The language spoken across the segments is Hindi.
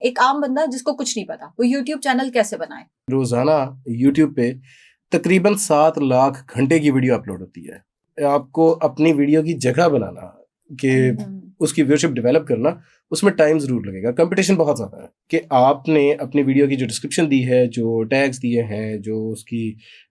एक आम बंदा जिसको कुछ नहीं पता वो यूट्यूब चैनल कैसे बनाए? रोजाना यूट्यूब पे तकरीबन 7 लाख घंटे की वीडियो अपलोड होती है। आपको अपनी वीडियो की जगह बनाना कि उसकी व्यूअरशिप डेवलप करना, उसमें टाइम जरूर लगेगा। कंपटीशन बहुत ज़्यादा है कि आपने अपनी वीडियो की जो डिस्क्रिप्शन दी है, जो टैग्स दिए हैं, जो उसकी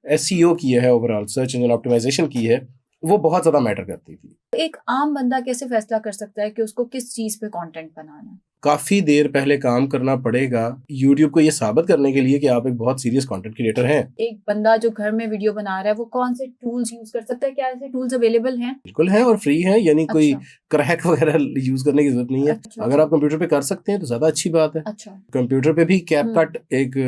एसईओ किया है, ओवरऑल सर्च इंजन ऑप्टिमाइजेशन की है, वो बहुत ज़्यादा मैटर करती थी। एक आम बंदा कैसे फैसला कर सकता है कि उसको किस चीज पे कंटेंट बनाना है? काफ़ी देर पहले काम करना पड़ेगा यूट्यूब को ये साबित करने के लिए कि आप एक बहुत सीरियस कंटेंट क्रिएटर हैं। एक बंदा जो घर में वीडियो बना रहा है वो कौन से टूल्स यूज कर सकता है? क्या ऐसे टूल्स अवेलेबल हैं? बिल्कुल है और फ्री है, यानी कोई अच्छा। क्रैक वगैरह यूज करने की जरूरत नहीं है। अच्छा, अगर आप कंप्यूटर पे कर सकते हैं तो ज्यादा अच्छी बात है। अच्छा। कंप्यूटर पे भी कैपकट एक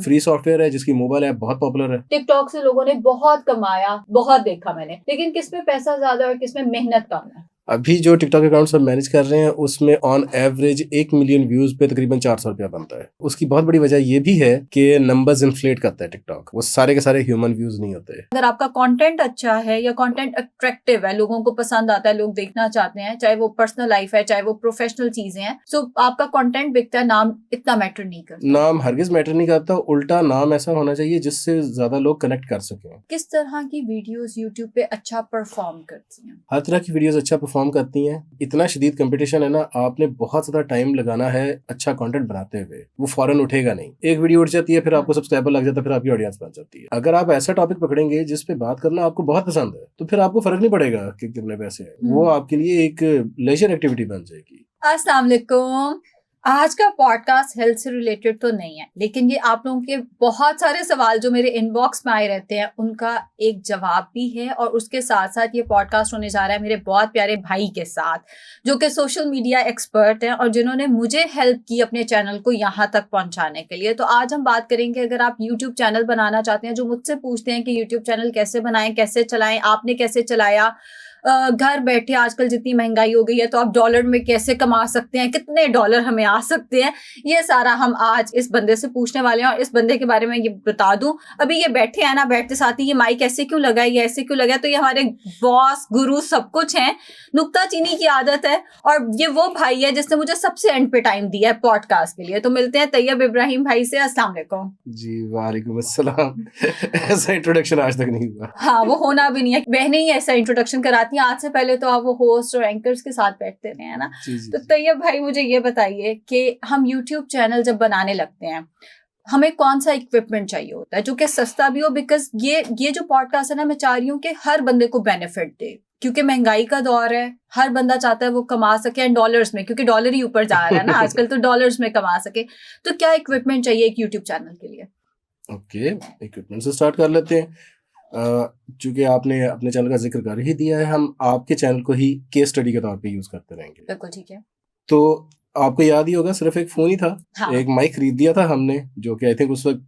फ्री सॉफ्टवेयर है जिसकी मोबाइल ऐप बहुत पॉपुलर है। टिकटॉक से लोगों ने बहुत कमाया, बहुत देखा मैंने, लेकिन किसमें पैसा ज्यादा और किसमें मेहनत कम है? अभी जो टिकटॉक अकाउंट सब मैनेज कर रहे हैं उसमें ऑन एवरेज 1 मिलियन व्यूज पे तकरीबन 400 रुपया बनता है। उसकी बहुत बड़ी वजह ये भी है कि नंबर्स इन्फ्लेट करता है टिकटॉक, वो सारे के सारे ह्यूमन व्यूज नहीं होते। अगर आपका कंटेंट अच्छा है या कंटेंट अट्रैक्टिव है, लोगों को पसंद आता है, लोग देखना चाहते हैं, चाहे वो पर्सनल लाइफ है चाहे वो प्रोफेशनल चीजें हैं, सो आपका कंटेंट बिकता है, नाम इतना मैटर नहीं करता। नाम हरगिज मैटर नहीं करता, उल्टा नाम ऐसा होना चाहिए जिससे ज्यादा लोग कनेक्ट कर सकें। किस तरह की वीडियोस यूट्यूब पे अच्छा परफॉर्म करती हैं? हर तरह की वीडियोस अच्छा परफॉर्म करती हैं। इतना शदीद कंपटीशन है ना, आपने बहुत ज़्यादा टाइम लगाना है अच्छा कंटेंट बनाते हुए, वो फौरन उठेगा नहीं। एक वीडियो उठ जाती है, फिर आपको सब्सक्राइबर लग जाता है, फिर आपकी ऑडियंस बन जाती है। अगर आप ऐसा टॉपिक पकड़ेंगे जिस पे बात करना आपको बहुत पसंद है तो फिर आपको फर्क नहीं पड़ेगा कि कितने पैसे हैं, वो आपके लिए एक लेजर एक्टिविटी बन जाएगी। अस्सलाम वालेकुम। आज का पॉडकास्ट हेल्थ से रिलेटेड तो नहीं है, लेकिन ये आप लोगों के बहुत सारे सवाल जो मेरे इनबॉक्स में आए रहते हैं उनका एक जवाब भी है, और उसके साथ साथ ये पॉडकास्ट होने जा रहा है मेरे बहुत प्यारे भाई के साथ जो कि सोशल मीडिया एक्सपर्ट हैं और जिन्होंने मुझे हेल्प की अपने चैनल को यहाँ तक पहुँचाने के लिए। तो आज हम बात करेंगे, अगर आप यूट्यूब चैनल बनाना चाहते हैं, जो मुझसे पूछते हैं कि यूट्यूब चैनल कैसे बनाएं, कैसे चलाएं, आपने कैसे चलाया, घर बैठे आजकल जितनी महंगाई हो गई है तो आप डॉलर में कैसे कमा सकते हैं, कितने डॉलर हमें आ सकते हैं, ये सारा हम आज इस बंदे से पूछने वाले हैं। और इस बंदे के बारे में ये बता दूं, अभी ये बैठे हैं ना, बैठते साथ ही ये माइक ऐसे क्यों लगा, ये ऐसे क्यों लगा, तो ये हमारे बॉस गुरु सब कुछ हैं। नुक्ताचीनी की आदत है और ये वो भाई है जिसने मुझे सबसे एंड पे टाइम दिया है पॉडकास्ट के लिए। तो मिलते हैं तैयब इब्राहिम भाई से। अस्सलाम वालेकुम। जी वालेकुम अस्सलाम। ऐसा इंट्रोडक्शन आज तक नहीं हुआ। हाँ, वो होना भी नहीं है, बहनें ही ऐसा इंट्रोडक्शन कराती हैं। आज से पहले तो आप वो होस्ट और एंकर्स के साथ बैठते रहे हैं ना। तो तैयब भाई मुझे ये बताइए कि हम यूट्यूब चैनल जब बनाने लगते हैं हमें कौन सा इक्विपमेंट चाहिए होता है जो कि सस्ता भी हो, बिकॉज ये जो पॉडकास्ट है ना, मैं चाह रही हूँ कि हर बंदे को बेनिफिट दे, क्योंकि महंगाई का दौर है, हर बंदा चाहता है वो कमा सके एंड डॉलर्स में, क्योंकि डॉलर ही ऊपर जा रहा है ना आजकल, तो डॉलर्स में कमा सके। तो क्या इक्विपमेंट चाहिए एक यूट्यूब चैनल के लिए? ओके, इक्विपमेंट से स्टार्ट कर लेते हैं। चूंकि आपने अपने चैनल का जिक्र कर ही दिया है, हम आपके चैनल को ही केस स्टडी के तौर पे यूज करते रहेंगे। बिल्कुल ठीक है। तो आपको याद ही होगा, सिर्फ एक फोन ही था। हाँ। एक माइक खरीद दिया था हमने, जो कि आई थिंक उस वक्त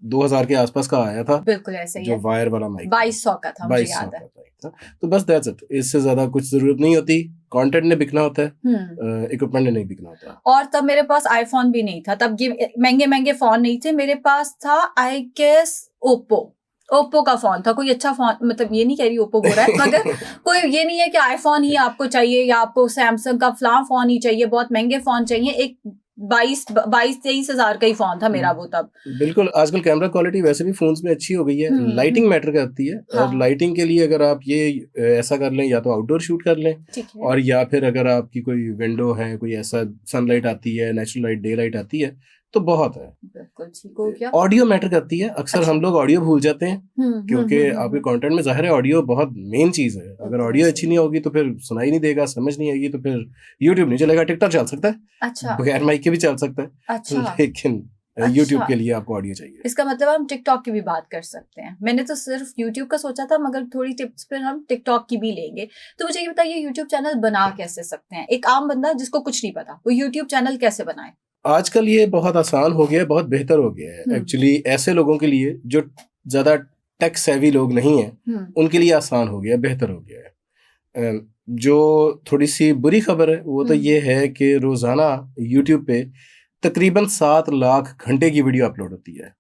2000 के आसपास का आया था। बिल्कुल ऐसे ही जो है। वायर वाला माइक 2200 का था, मुझे 2200 याद है। का माइक था। तो बस दैट्स इट, इससे ज्यादा कुछ जरूरत नहीं होती। कंटेंट ने बिकना होता है, इक्विपमेंट ने नहीं बिकना होता। और तब मेरे पास आईफोन भी नहीं था, तब ये महंगे महंगे फोन नहीं थे। मेरे पास था आई गेस ओप्पो का फोन था, कोई अच्छा फोन, मतलब ये नहीं कह रही ओप्पो बुरा है, मगर कोई ये नहीं है कि आईफोन ही आपको चाहिए या आपको सैमसंग का फ्लाम फोन ही चाहिए, बहुत महंगे फोन चाहिए। एक 22-23 हजार का ही फोन था मेरा वो तब। बिल्कुल, आजकल कैमरा क्वालिटी वैसे भी फोन्स में अच्छी हो गई है, लाइटिंग मैटर करती है। हाँ। और लाइटिंग के लिए अगर आप ये ऐसा कर लें, या तो आउटडोर शूट कर लें, और या फिर अगर आपकी कोई विंडो है, कोई ऐसा सनलाइट आती है, नेचुरल लाइट, डे लाइट आती है, तो बहुत है। बिल्कुल ठीक हो गया। ऑडियो मैटर करती है, अक्सर हम लोग ऑडियो भूल जाते हैं, क्योंकि आपके कंटेंट में जाहिर है ऑडियो बहुत मेन चीज है। अगर ऑडियो अच्छी नहीं होगी तो फिर सुनाई नहीं देगा, समझ नहीं आएगी, तो फिर यूट्यूब नहीं चलेगा। टिकटॉक चल सकता है, अच्छा, बगैर माइक के भी चल सकता है। अच्छा, लेकिन यूट्यूब के लिए आपको ऑडियो चाहिए। इसका मतलब हम टिकटॉक की भी बात कर सकते हैं। मैंने तो सिर्फ यूट्यूब का सोचा था, मगर थोड़ी टिप्स फिर हम टिकटॉक की भी लेंगे। तो मुझे ये बताइए, यूट्यूब चैनल बना कैसे सकते हैं? एक आम बंदा जिसको कुछ नहीं पता वो यूट्यूब चैनल कैसे बनाए? आजकल ये बहुत आसान हो गया है, बहुत बेहतर हो गया है। एक्चुअली ऐसे लोगों के लिए जो ज्यादा टेक सेवी लोग नहीं हैं, उनके लिए आसान हो गया, बेहतर हो गया है। जो थोड़ी सी बुरी खबर है वो तो ये है कि रोजाना यूट्यूब पे तकरीबन 7 लाख घंटे की वीडियो अपलोड होती है।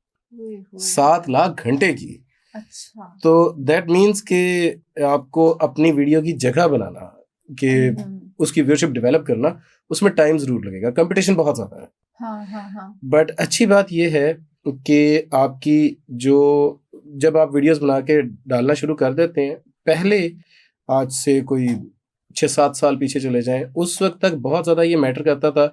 7 लाख घंटे की। अच्छा। तो दैट मीन्स कि आपको अपनी वीडियो की जगह बनाना, कि उसकी व्यूअरशिप डेवलप करना, उसमें टाइम जरूर लगेगा। कंपटीशन बहुत ज्यादा है। हाँ हाँ हाँ। बट अच्छी बात यह है कि आपकी जो जब आप वीडियोस बना के डालना शुरू कर देते हैं, पहले आज से कोई 6-7 साल पीछे चले जाएं, उस वक्त तक बहुत ज़्यादा ये मैटर करता था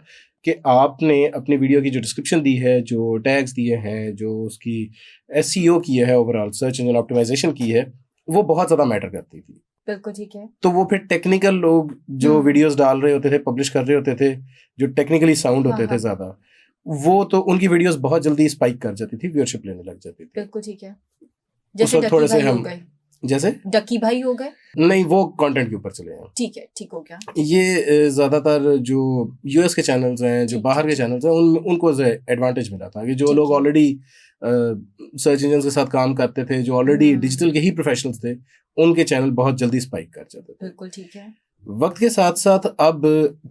कि आपने अपनी वीडियो की जो डिस्क्रिप्शन दी है, जो टैग्स दिए हैं, जो उसकी एसईओ की है, ओवरऑल सर्च इंजन ऑप्टिमाइजेशन की है, वो बहुत ज़्यादा मैटर करती थी। बिल्कुल ठीक है। तो वो फिर टेक्निकल लोग जो वीडियोस डाल रहे होते थे, पब्लिश कर रहे होते थे, जो टेक्निकली साउंड हाँ होते थे हाँ। ज़्यादा, वो तो उनकी वीडियोस बहुत जल्दी स्पाइक कर जाती थी, व्यूअरशिप लेने लग जाती थी। बिल्कुल ठीक है। उस जैसे वक्त डकी थोड़े से भाई हो हम गए। जैसे डकी भाई हो गए। नहीं, वो कंटेंट के ऊपर चले हैं। ठीक है, ठीक हो गया। ये ज़्यादातर जो यूएस के चैनल्स हैं, जो ठीक बाहर ठीक के ठीक। चैनल्स हैं, उनको एडवांटेज मिला था कि जो ठीक लोग है। ऑलरेडी सर्च इंजन के साथ काम करते थे, जो ऑलरेडी डिजिटल के ही प्रोफेशनल्स थे, उनके चैनल बहुत जल्दी स्पाइक कर जाते थे। बिल्कुल ठीक है। वक्त के साथ साथ अब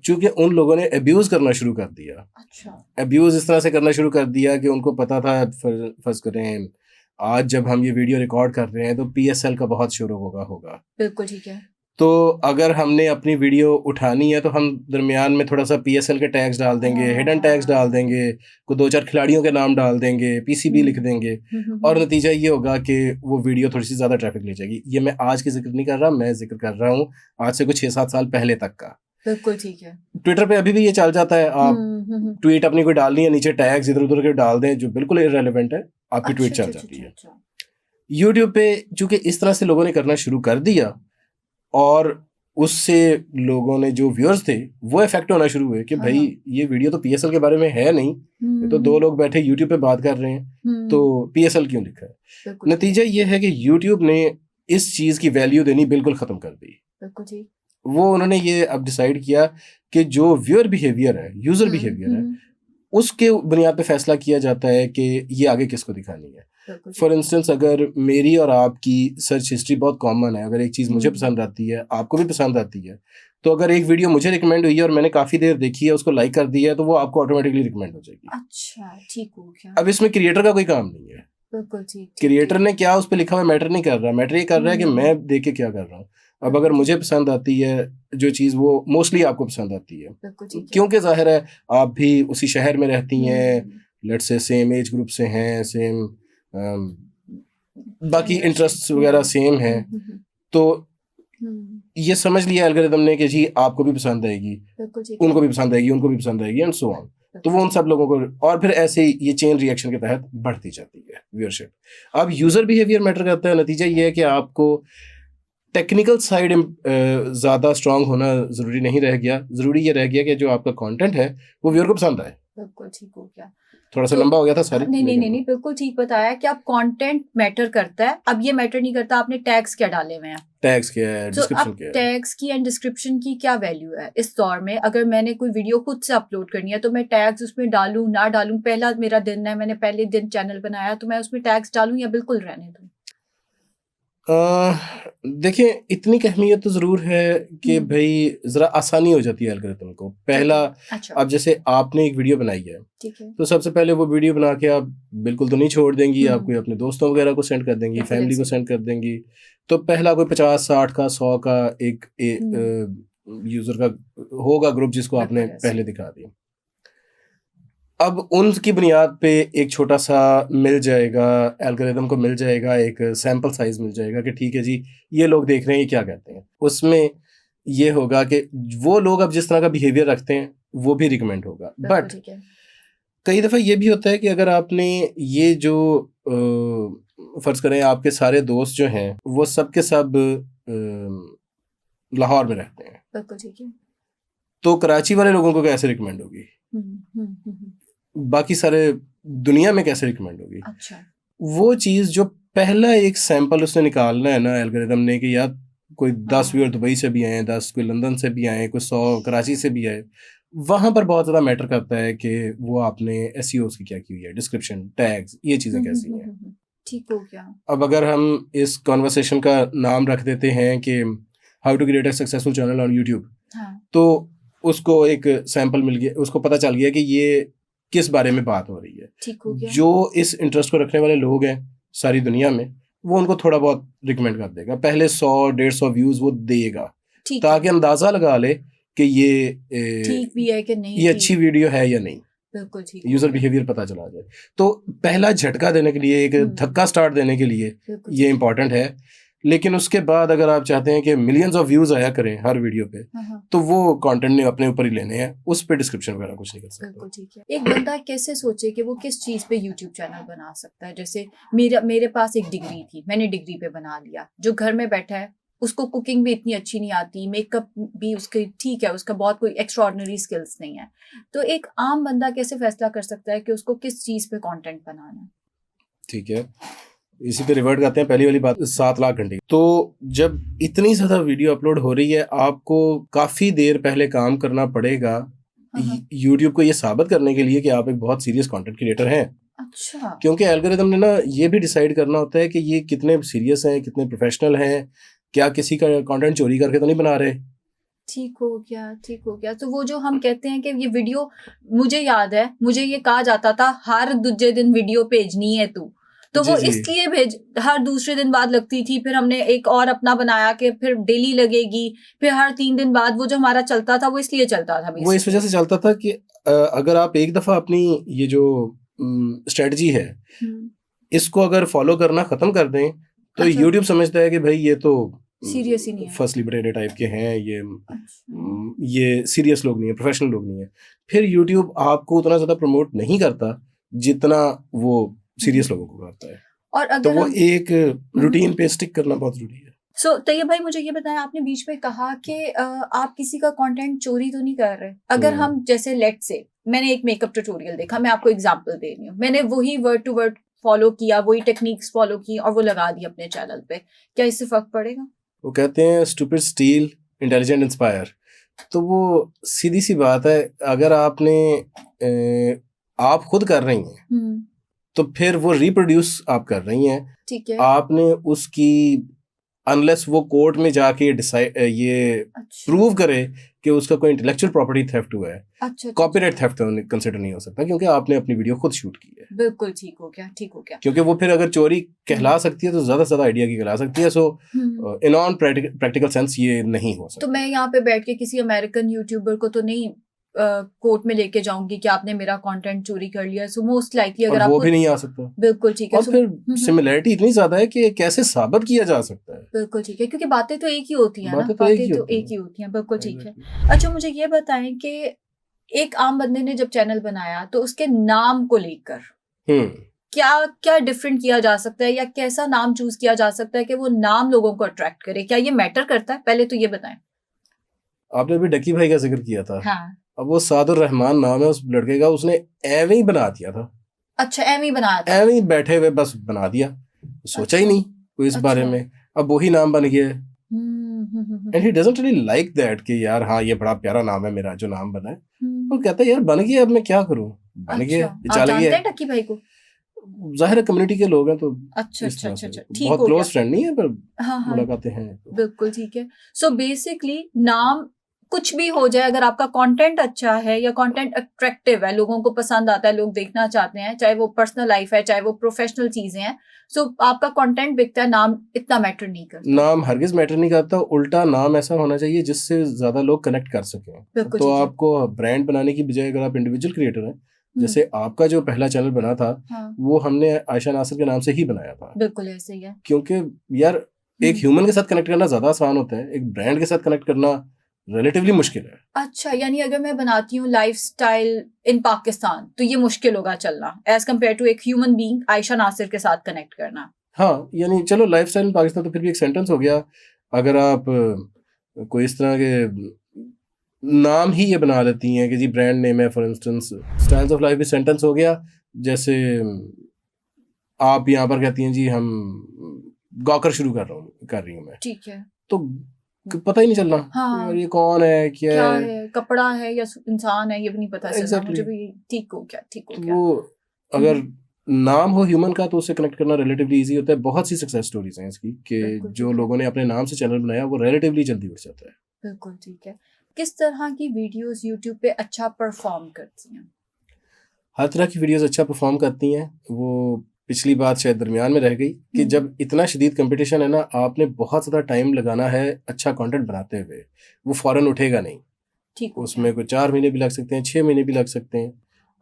चूंकि उन लोगों ने अब्यूज करना शुरू कर दिया, अच्छा। अब्यूज इस तरह से करना शुरू कर दिया कि उनको पता था, फर्ज करें आज जब हम ये वीडियो रिकॉर्ड कर रहे हैं तो पीएसएल का बहुत शोर होगा। बिल्कुल ठीक है। तो अगर हमने अपनी वीडियो उठानी है तो हम दरमियान में थोड़ा सा पीएसएल के टैग्स डाल देंगे, हिडन टैग्स डाल देंगे, को 2-4 खिलाड़ियों के नाम डाल देंगे, पीसीबी लिख देंगे, और नतीजा ये होगा कि वो वीडियो थोड़ी सी ज़्यादा ट्रैफिक ले जाएगी। ये मैं आज की जिक्र नहीं कर रहा, मैं जिक्र कर रहा हूँ आज से कुछ 6-7 साल पहले तक का। बिल्कुल ठीक है। ट्विटर पे अभी भी ये चल जाता है, आप ट्वीट अपनी कोई डालनी है, नीचे टैग्स इधर उधर के डाल दें जो बिल्कुल इररिलेवेंट है, आपकी ट्वीट चल जाती है। यूट्यूब पे चूंकि इस तरह से लोगों ने करना शुरू कर दिया और उससे लोगों ने जो व्यूअर्स थे वो इफेक्ट होना शुरू हुए कि हाँ। भाई ये वीडियो तो पीएसएल के बारे में है नहीं, ये तो 2 लोग बैठे यूट्यूब पे बात कर रहे हैं, तो पीएसएल क्यों लिखा है। नतीजा ये है कि यूट्यूब ने इस चीज की वैल्यू देनी बिल्कुल खत्म कर दी। बिल्कुल जी। वो उन्होंने ये अब डिसाइड किया कि जो व्यूअर बिहेवियर है, यूजर बिहेवियर है, उसके बुनियाद पे फैसला किया जाता है कि ये आगे किसको दिखानी है। फॉर इंस्टेंस अगर मेरी और आपकी सर्च हिस्ट्री बहुत कॉमन है, अगर एक चीज़ मुझे पसंद आती है, आपको भी पसंद आती है, तो अगर एक वीडियो मुझे रिकमेंड हुई है और मैंने काफ़ी देर देखी है, उसको लाइक कर दिया है, तो वो आपको ऑटोमेटिकली रिकमेंड हो जाएगी। अच्छा, ठीक हो गया। अब इसमें क्रिएटर का कोई काम नहीं है। बिल्कुल ठीक। क्रिएटर ने क्या उस पर लिखा हुआ मैटर नहीं कर रहा, मैटर ये कर रहा है कि मैं देख के क्या कर रहा हूँ। अब अगर मुझे पसंद आती है जो चीज़, वो मोस्टली आपको पसंद आती है, क्योंकि जाहिर है आप भी उसी शहर में रहती हैं, let's say same age group से हैं, सेम बाकी इंटरेस्ट्स वगैरह सेम हैं, तो ये समझ लिया एल्गोरिदम ने कि जी आपको भी पसंद आएगी, उनको भी पसंद आएगी, उनको भी पसंद आएगी, एंड सो ऑन। तो वो उन सब लोगों को, और फिर ऐसे ही ये चेन रिएक्शन के तहत बढ़ती जाती है व्यूअरशिप। अब यूजर बिहेवियर मैटर करता है। नतीजा ये है कि आपको टेक्निकल साइड ज़्यादा स्ट्रांग होना ज़रूरी नहीं रह गया, ज़रूरी ये रह गया कि जो आपका कंटेंट है वो व्यूअर को पसंद आए। बिल्कुल ठीक हो गया। थोड़ा सा लंबा हो गया था सारी। नहीं, बिल्कुल ठीक बताया कि आप कंटेंट मैटर करता है। अब ये मैटर नहीं करता आपने टैग्स क्या डाले हुए हैं, टैग्स क्या है, डिस्क्रिप्शन क्या है। टैग्स की एंड डिस्क्रिप्शन की क्या वैल्यू है इस दौर में। अगर मैंने कोई वीडियो खुद से अपलोड करनी है तो मैं टैग्स उसमें डालूं ना डालूं, पहला मेरा दिन है, मैंने पहले दिन चैनल बनाया, तो मैं उसमें टैग्स डालूं या बिल्कुल रहने दूं। देखिए, इतनी अहमियत तो ज़रूर है कि भाई ज़रा आसानी हो जाती है एल्गोरिथम को। पहला, अच्छा। अब जैसे आपने एक वीडियो बनाई है, ठीक है, तो सबसे पहले वो वीडियो बना के आप बिल्कुल तो नहीं छोड़ देंगी, आप कोई अपने दोस्तों वगैरह को सेंड कर देंगी, फैमिली को सेंड कर देंगी। तो पहला कोई 50-60 का 100 का एक यूज़र का होगा ग्रुप जिसको आपने पहले दिखा दिया। अब उनकी बुनियाद पे एक छोटा सा मिल जाएगा, एल्गोरिथम को मिल जाएगा, एक सैम्पल साइज मिल जाएगा कि ठीक है जी ये लोग देख रहे हैं, ये क्या कहते हैं। उसमें ये होगा कि वो लोग अब जिस तरह का बिहेवियर रखते हैं वो भी रिकमेंड होगा। बट कई दफ़ा ये भी होता है कि अगर आपने ये जो फ़र्ज़ करें आपके सारे दोस्त जो हैं वो सब के सब लाहौर में रहते हैं, बिल्कुल ठीक है, तो कराची वाले लोगों को कैसे रिकमेंड होगी, बाकी सारे दुनिया में कैसे रिकमेंड होगी। अच्छा। वो चीज़ जो पहला एक सैंपल उसने निकालना है ना एल्गोरिथम ने, कि यार कोई 10 व्यूअर दुबई से भी आए, 10 कोई लंदन से भी आए, कोई 100 कराची से भी आए, वहाँ पर बहुत ज़्यादा मैटर करता है कि वो आपने एसईओ की क्या की हुई है, डिस्क्रिप्शन, टैग्स, ये चीज़ें कैसी हैं। ठीक हो गया। अब अगर हम इस कॉन्वर्सेशन का नाम रख देते हैं कि how to create a successful channel on YouTube, तो उसको एक सैंपल मिल गया, उसको पता चल गया कि ये किस बारे में बात हो रही है। ठीक हो गया। जो इस इंटरेस्ट को रखने वाले लोग हैं सारी दुनिया में, वो उनको थोड़ा बहुत रिकमेंड कर देगा, पहले 100-150 व्यूज वो देगा, ताकि अंदाजा लगा ले कि ये ठीक भी है कि नहीं, ये अच्छी वीडियो है या नहीं। बिल्कुल ठीक यूजर बिहेवियर पता चला जाए। तो पहला झटका देने के लिए, एक धक्का स्टार्ट देने के लिए ये इम्पोर्टेंट है। लेकिन उसके बाद अगर आप चाहते हैं कि मिलियंस ऑफ व्यूज आया करें हर वीडियो पे, तो वो कंटेंट ने अपने ऊपर ही लेने हैं, उस पे डिस्क्रिप्शन वगैरह कुछ नहीं कर सकते। बिल्कुल ठीक है। एक बंदा कैसे सोचे कि वो किस चीज पे यूट्यूब चैनल बना सकता है? जैसे मेरे पास एक डिग्री थी, मैंने डिग्री पे बना लिया। जो घर में बैठा है उसको कुकिंग भी इतनी अच्छी नहीं आती, मेकअप भी उसके ठीक है, उसका बहुत कोई एक्स्ट्राऑर्डिनरी स्किल्स नहीं है। तो एक आम बंदा कैसे फैसला कर सकता है कि उसको किस चीज पे कंटेंट बनाना है? ठीक है, इसी पे रिवर्ट करते हैं। पहली वाली बात, 7 लाख घंटे। तो जब इतनी ज्यादा वीडियो अपलोड हो रही है, आपको काफी देर पहले काम करना पड़ेगा यूट्यूब को ये साबित करने के लिए कि आप एक बहुत सीरियस कंटेंट क्रिएटर हैं। अच्छा। क्योंकि एल्गोरिथम ने ना ये भी डिसाइड करना होता है कि ये कितने सीरियस हैं, कितने प्रोफेशनल हैं, क्या किसी का कंटेंट चोरी करके तो नहीं बना रहे। ठीक हो गया, ठीक हो गया। तो वो जो हम कहते हैं कि ये वीडियो, मुझे याद है, मुझे ये कहा जाता था हर दूसरे दिन वीडियो भेजनी है तू, तो वो इसलिए हर दूसरे दिन बाद लगती थी। फिर हमने एक और अपना बनाया कि फिर डेली लगेगी, फिर हर 3 दिन बाद। वो जो हमारा चलता था वो इसलिए चलता था, वो इस वजह से चलता था कि अगर आप एक दफा अपनी ये जो स्ट्रेटजी है इसको अगर फॉलो करना खत्म कर दें, तो यूट्यूब समझता है कि भाई ये तो सीरियस ही नहीं है, फर्स्ट लिबरेटेड टाइप के हैं, ये सीरियस लोग नहीं है, प्रोफेशनल लोग नहीं है। फिर यूट्यूब आपको उतना ज्यादा प्रमोट नहीं करता जितना वो सीरियस लोगों को करता है। और अगर तो वो एक रूटीन पे स्टिक करना बहुत जरूरी है। तैयब भाई, मुझे ये बताया, आपने बीच में कहा कि आप किसी का कंटेंट चोरी तो नहीं कर रहे। अगर हम जैसे लेट से, मैंने एक मेकअप ट्यूटोरियल देखा, मैं आपको एग्जांपल दे रही हूँ, मैंने वही वर्ड टू वर्ड फॉलो किया, वही टेक्निक्स फॉलो की और वो लगा दी अपने चैनल पे, क्या इससे फर्क पड़ेगा? वो कहते हैं स्टूपिड स्टील, इंटेलिजेंट इंस्पायर। तो वो सीधी सी बात है, अगर आपने आप खुद कर रही हैं तो फिर वो रिप्रोड्यूस आप कर रही हैं। ठीक है। आपने उसकी, अनलेस वो कोर्ट में जाके डिसाइड ये प्रूव करे कि उसका कोई इंटेलेक्चुअल प्रॉपर्टी थेफ्ट हुआ है, कॉपीराइट थेफ्ट कंसिडर नहीं हो सकता, क्योंकि आपने अपनी वीडियो खुद शूट की है। बिल्कुल ठीक हो गया, ठीक हो गया। क्योंकि वो फिर अगर चोरी कहला सकती है तो ज्यादा से ज्यादा आइडिया की कहला सकती है। सो इन ऑन प्रैक्टिकल सेंस ये नहीं हो सकता। तो मैं यहाँ पे बैठ के किसी अमेरिकन यूट्यूबर को तो नहीं कोर्ट में लेके जाऊंगी कि आपने मेरा कंटेंट चोरी कर लिया। सो मोस्ट लाइकली अगर वो भी नहीं आ सकता। बिल्कुल ठीक है। और फिर सिमिलैरिटी इतनी ज्यादा है कि कैसे साबित किया जा सकता है। बिल्कुल ठीक है, क्योंकि बातें तो एक ही होती है ना, बातें तो एक ही होती हैं। बिल्कुल ठीक है। अच्छा, मुझे ये बताएं कि एक आम बंदे ने जब चैनल बनाया तो उसके नाम को लेकर क्या क्या डिफरेंट किया जा सकता है, या कैसा नाम चूज किया जा सकता है कि वो नाम लोगों को अट्रैक्ट करे? क्या ये मैटर करता है? पहले तो ये बताएं। आपने अभी डकी भाई का जिक्र किया था। हाँ। अब वो सादुर रहमान नाम है उस लड़के का, उसने एवे ही बना दिया था। अच्छा, एवे ही बनाया था? एवे ही बैठे हुए बस बना दिया, सोचा ही नहीं कोई इस बारे में। अब वही नाम बन गया। And he doesn't really like that कि यार हाँ ये बड़ा प्यारा नाम है मेरा जो नाम बना है। वो कहता है यार बन गया, अब मैं क्या करूं, बन गया, चल गया। आप डकी भाई को? जाहिर है कम्युनिटी के लोग हैं तो अच्छा, बहुत क्लोज फ्रेंड नहीं है पर मुलाकातें हैं। बिल्कुल ठीक है। सो बेसिकली नाम कुछ भी हो जाए, अगर आपका कंटेंट अच्छा है या कंटेंट अट्रैक्टिव है, लोगों को पसंद आता है, लोग देखना चाहते हैं, चाहे वो पर्सनल लाइफ है चाहे वो प्रोफेशनल चीजें हैं, सो आपका कंटेंट बिकता है, नाम इतना मैटर नहीं करता। नाम हरगिज मैटर नहीं करता, उल्टा नाम ऐसा होना चाहिए जिससे ज्यादा लोग कनेक्ट कर सकें। तो आपको ब्रांड बनाने की बजाय अगर आप इंडिविजुअल क्रिएटर हैं, जैसे आपका जो पहला चैनल बना था वो हमने आयशा नासिर के नाम से ही बनाया था। बिल्कुल ऐसे ही है, क्योंकि यार एक ह्यूमन के साथ कनेक्ट करना ज्यादा आसान होता है, एक ब्रांड के साथ कनेक्ट करना रिलेटिवली मुश्किल है। अच्छा, यानी अगर मैं बनाती हूँ लाइफस्टाइल इन पाकिस्तान तो ये मुश्किल होगा चलना, एज कम्पेयर टू एक ह्यूमन बीइंग आयशा नासिर के साथ कनेक्ट करना। हाँ, यानी चलो लाइफस्टाइल इन पाकिस्तान तो फिर भी एक सेंटेंस हो गया। अगर आप कोई इस तरह के नाम ही ये बना लेती हैं कि जी ब्रांड नेम है, for instance styles of life भी सेंटेंस हो गया। जैसे आप यहाँ पर कहती हैं जी हम गॉकर शुरू कर रही हूँ मैं, ठीक है, तो पता ही नहीं चलना हाँ, ये कौन है, क्या है, कपड़ा है या इंसान है, ये भी नहीं पता चलना। मुझे भी ठीक हो गया। वो अगर नाम हो ह्यूमन का तो उससे कनेक्ट करना रिलेटिवली इजी होता है। बहुत सी सक्सेस स्टोरीज हैं इसकी कि जो लोगों ने अपने नाम से चैनल बनाया वो रिलेटिवली जल्दी उठ जाता है। बिल्कुल ठीक है। किस तरह की वीडियोस यूट्यूब पे अच्छा परफॉर्म करती हैं? हर तरह की वीडियोस अच्छा परफॉर्म करती हैं। वो पिछली बात शायद दरमियान में रह गई कि जब इतना शदीद कंपटीशन है ना, आपने बहुत ज़्यादा टाइम लगाना है अच्छा कंटेंट बनाते हुए, वो फौरन उठेगा नहीं। ठीक, उसमें कोई 4 महीने भी लग सकते हैं, 6 महीने भी लग सकते हैं।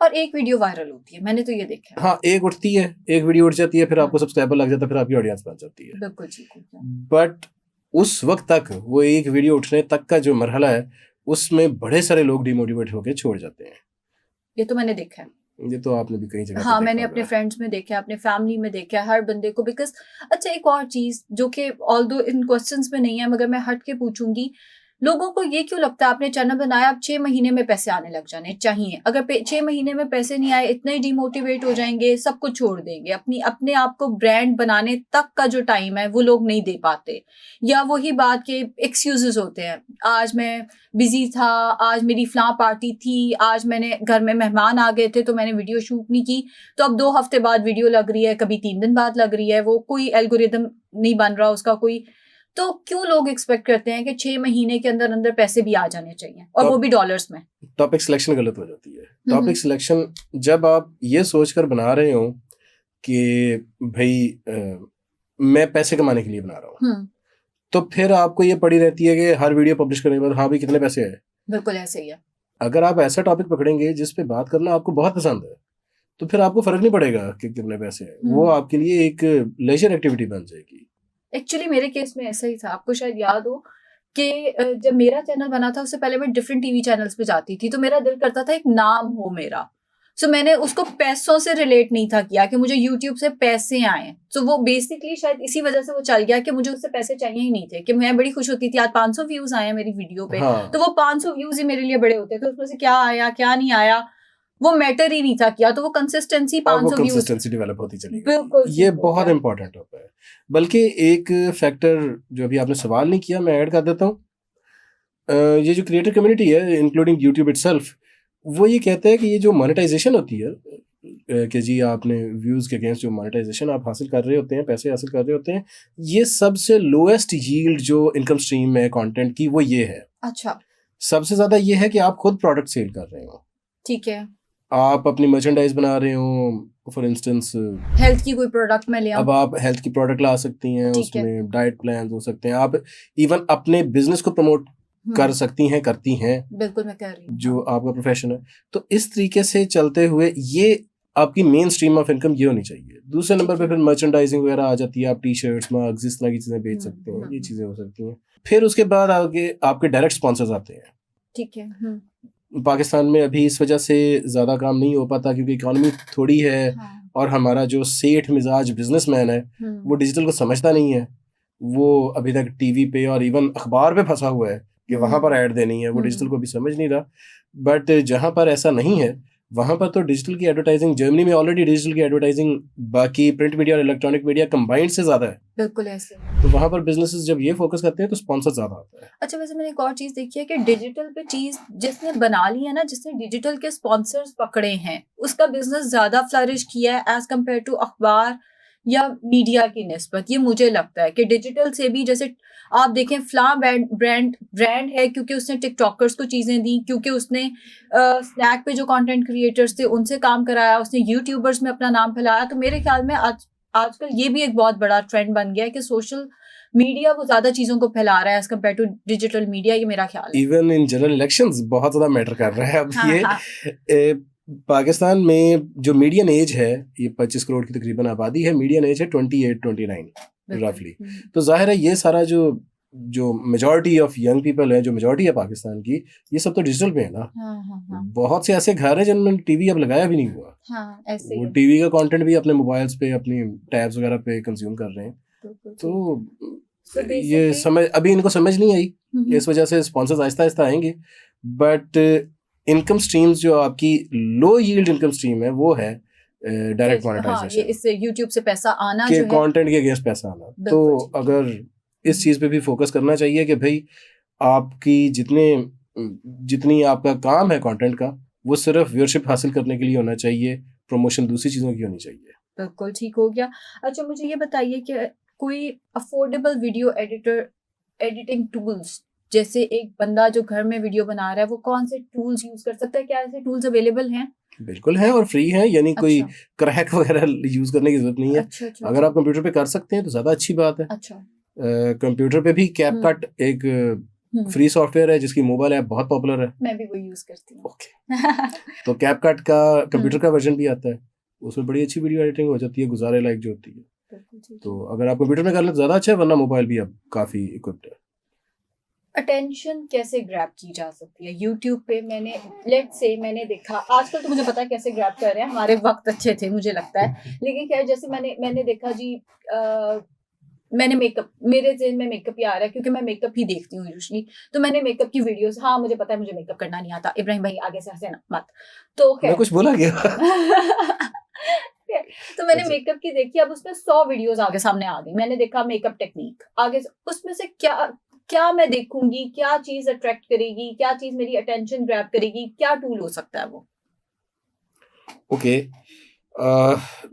और एक वीडियो वायरल होती है, मैंने तो ये देखा है। हाँ, एक उठती है, एक वीडियो उठ जाती है, फिर आपको सब्सक्राइबर लग जाता है, फिर आपकी ऑडियंस बन जाती है। बिल्कुल ठीक हो गया। बट उस वक्त तक वो एक वीडियो उठने तक का जो मरहला है, उसमें बड़े सारे लोग डिमोटिवेट होकर छोड़ जाते हैं। ये तो मैंने देखा है। ये तो आपने भी कई जगह हाँ, पे मैंने देखा अपने होगा। फ्रेंड्स में देखा है, अपने फैमिली में देखा है, हर बंदे को। बिकॉज अच्छा, एक और चीज जो कि ऑल्दो इन क्वेश्चंस में नहीं है मगर मैं हट के पूछूंगी, लोगों को ये क्यों लगता है आपने चैनल बनाया, अब 6 महीने में पैसे आने लग जाने चाहिए, अगर 6 महीने में पैसे नहीं आए इतने ही डिमोटिवेट हो जाएंगे, सब कुछ छोड़ देंगे, अपने आप को ब्रांड बनाने तक का जो टाइम है वो लोग नहीं दे पाते, या वही बात के एक्सक्यूजेस होते हैं, आज मैं बिजी था, आज मेरी फलां पार्टी थी, आज मैंने घर में मेहमान आ गए थे तो मैंने वीडियो शूट नहीं की, तो अब 2 हफ्ते बाद वीडियो लग रही है, कभी 3 दिन बाद लग रही है, वो कोई एल्गोरिदम नहीं बन रहा उसका कोई। तो क्यों लोग एक्सपेक्ट करते हैं कि 6 महीने के अंदर अंदर पैसे भी आ जाने चाहिए, और वो भी डॉलर्स में? टॉपिक सिलेक्शन गलत हो जाती है। टॉपिक सिलेक्शन जब आप ये सोचकर बना रहे हो कि भाई मैं पैसे कमाने के लिए बना रहा हूँ, तो फिर आपको ये पड़ी रहती है कि हर वीडियो पब्लिश करने के बाद हाँ भाई कितने पैसे आए। बिल्कुल ऐसे ही है। अगर आप ऐसा टॉपिक पकड़ेंगे जिस पे बात करना आपको बहुत पसंद है, तो फिर आपको फर्क नहीं पड़ेगा कि कितने पैसे आए, वो आपके लिए एक लेजर एक्टिविटी बन जाएगी। एक्चुअली मेरे केस में ऐसा ही था, आपको शायद याद हो कि जब मेरा चैनल बना था उससे पहले मैं डिफरेंट टीवी चैनल्स पे जाती थी, तो मेरा दिल करता था एक नाम हो मेरा, सो मैंने उसको पैसों से रिलेट नहीं था किया कि मुझे यूट्यूब से पैसे आए, सो वो बेसिकली शायद इसी वजह से वो चल गया कि मुझे उससे पैसे चाहिए ही नहीं थे, कि मैं बड़ी खुश होती थी आज 500 व्यूज आए मेरी वीडियो पे। हाँ। तो वो 500 व्यूज ही मेरे लिए बड़े होते थे, उसमें से क्या आया क्या नहीं आया वो मैटर ही नहीं था किया, तो वो कंसिस्टेंसी 500 व्यूज कंसिस्टेंसी डेवलप होती चली गई। बिल्कुल ये बहुत इंपॉर्टेंट होता है। बल्कि एक फैक्टर जो अभी आपने सवाल नहीं किया मैं ऐड कर देता हूँ। ये जो क्रिएटर कम्युनिटी है इंक्लूडिंग यूट्यूब इटसेल्फ, वो ये कहता है कि ये जो मोनेटाइजेशन होती है कि जी आपने व्यूज के अगेंस्ट जो मोनेटाइजेशन आप हासिल कर रहे होते हैं, पैसे हासिल कर रहे होते हैं, ये सबसे लोएस्ट यील्ड जो इनकम स्ट्रीम है कंटेंट की वो ये है। अच्छा। सबसे ज्यादा ये है कि आप खुद प्रोडक्ट सेल कर रहे हो। ठीक है। आप अपनी मर्चेंडाइज बना रहे हो, फॉर इंस्टेंस हेल्थ की कोई प्रोडक्ट में ले आओ, अब आप हेल्थ की प्रोडक्ट ला सकती हैं, उसमें डाइट प्लान हो सकते हैं, आप इवन अपने बिजनेस को प्रमोट कर सकती हैं, करती हैं। बिल्कुल मैं कर रही हूँ, जो आपका प्रोफेशन है। तो इस तरीके से चलते हुए ये आपकी मेन स्ट्रीम ऑफ इनकम ये होनी चाहिए। दूसरे नंबर पे फिर मर्चेंडाइजिंग वगैरह आ जाती है, आप टी शर्ट्स मग्स इस तरह की चीजें बेच सकते हैं, ये चीजें हो सकती हैं। फिर उसके बाद आगे आपके डायरेक्ट स्पॉन्सर्स आते हैं। ठीक है। पाकिस्तान में अभी इस वजह से ज़्यादा काम नहीं हो पाता क्योंकि इकोनॉमी थोड़ी है, और हमारा जो सेठ मिजाज बिजनेसमैन है वो डिजिटल को समझता नहीं है। वो अभी तक टीवी पे और इवन अखबार पे फंसा हुआ है कि वहाँ पर ऐड देनी है, वो डिजिटल को भी समझ नहीं रहा। बट जहाँ पर ऐसा नहीं है वहाँ पर तो डिजिटल की एडवर्टाइजिंग, जर्मनी में ऑलरेडी डिजिटल की एडवर्टाइजिंग बाकी प्रिंट मीडिया और इलेक्ट्रॉनिक मीडिया कंबाइंड से ज़्यादा है। बिल्कुल ऐसे। तो वहाँ पर बिजनेसेस जब ये फोकस करते हैं तो स्पॉन्सर ज़्यादा आता है। अच्छा, वैसे मैंने एक और चीज़ देखी है कि डिजिटल पे चीज़ जिसने बना ली है ना, जिसने डिजिटल के स्पॉन्सर्स पकड़े हैं, उसका बिजनेस ज़्यादा फ्लरिश किया है एज कम्पेयर टू अखबार या मीडिया की निस्बत। ये मुझे लगता है कि डिजिटल से भी, जैसे आप देखें फ्ला ब्रांड है क्योंकि उसने टिकटॉकर्स को चीज़ें दी, क्योंकि उसने स्नैक पे जो कंटेंट क्रिएटर्स थे उनसे काम कराया, उसने यूट्यूबर्स में अपना नाम फैलाया। तो मेरे ख्याल में आजकल ये भी एक बहुत बड़ा ट्रेंड बन गया है कि सोशल मीडिया वो ज्यादा चीजों को फैला रहा है as compare to digital media, ये मेरा ख्याल है। इवन इन जनरल इलेक्शंस बहुत ज्यादा मैटर कर रहा है अब। ये पाकिस्तान में जो मीडियन एज है, ये 25 करोड़ की तकरीबन आबादी है, मीडियन एज है 28-29 रफली। तो जाहिर है ये सारा जो मेजॉरिटी ऑफ यंग पीपल है, जो मेजॉरिटी है पाकिस्तान की, ये सब तो डिजिटल पे है ना। बहुत से ऐसे घर है जिनमें टीवी अब लगाया भी नहीं हुआ, ऐसे वो टीवी का कंटेंट भी अपने मोबाइल्स पे, अपनी टैब्स वगैरह पे कंज्यूम कर रहे हैं। तो ये समझ अभी इनको समझ नहीं आई, इस वजह से स्पॉन्सर्स आहिस्ता आहिस्ता आएंगे। बट इनकम स्ट्रीम्स जो आपकी लो यील्ड इनकम स्ट्रीम है वो है डायरेक्ट मोनेटाइजेशन। ये इससे यूट्यूब से पैसा आना, के कंटेंट के अगेंस्ट पैसा आना। तो अगर इस चीज पे भी फोकस करना चाहिए कि भाई आपकी जितनी आपका काम है कंटेंट का, वो सिर्फ व्यूअरशिप हासिल करने के लिए होना चाहिए, प्रमोशन दूसरी चीजों की होनी चाहिए। बिल्कुल ठीक हो गया। अच्छा, मुझे ये बताइए कि कोई अफोर्डेबल वीडियो एडिटिंग टूल्स, जैसे एक बंदा जो घर में वीडियो बना रहा है वो कौन से टूल्स यूज कर सकता है? क्या ऐसे टूल्स अवेलेबल हैं? बिल्कुल है और फ्री है, यानी कोई क्रैक वगैरह यूज करने की जरूरत नहीं है। अगर आप कंप्यूटर पे कर सकते हैं तो ज्यादा अच्छी बात है। कंप्यूटर पे भी कैपकट एक फ्री सॉफ्टवेयर है जिसकी मोबाइल ऐप बहुत पॉपुलर है। मैं भी वो यूज करती हूँ। ओके। तो कैपकट का कंप्यूटर का वर्जन भी आता है, उसमें बड़ी अच्छी वीडियो एडिटिंग हो जाती है, गुजारे लायक जो होती है। तो अगर आप कंप्यूटर में कर ले तो ज़्यादा अच्छा है, वरना मोबाइल भी अब काफ़ी इक्विप्ड है। अटेंशन कैसे ग्रैब की जा सकती है यूट्यूब पे? मैंने देखा, आजकल तो मुझे पता है कैसे ग्रैब कर रहे हैं, हमारे वक्त अच्छे थे मुझे लगता है, लेकिन खैर जैसे मैंने देखा जी, मैंने मेकअप, मेरे ज़हन में मेकअप ही आ रहा है क्योंकि मैं मेकअप ही देखती हूँ यूजुअली, तो मैंने मेकअप की वीडियोस, हाँ मुझे पता है मुझे मेकअप करना नहीं आता, इब्राहिम भाई आगे से हंसे ना मत, तो मैं कुछ बोला गया? तो मैंने अच्छा। मेकअप की देखी, अब उसमें 100 वीडियोस आगे सामने आ गई, मैंने देखा मेकअप टेक्निक आगे, उसमें से क्या मैं देखूंगी, क्या चीज अट्रैक्ट करेगी, क्या चीज मेरी अटेंशन ग्रैब करेगी, क्या टूल हो सकता है वो? ओके,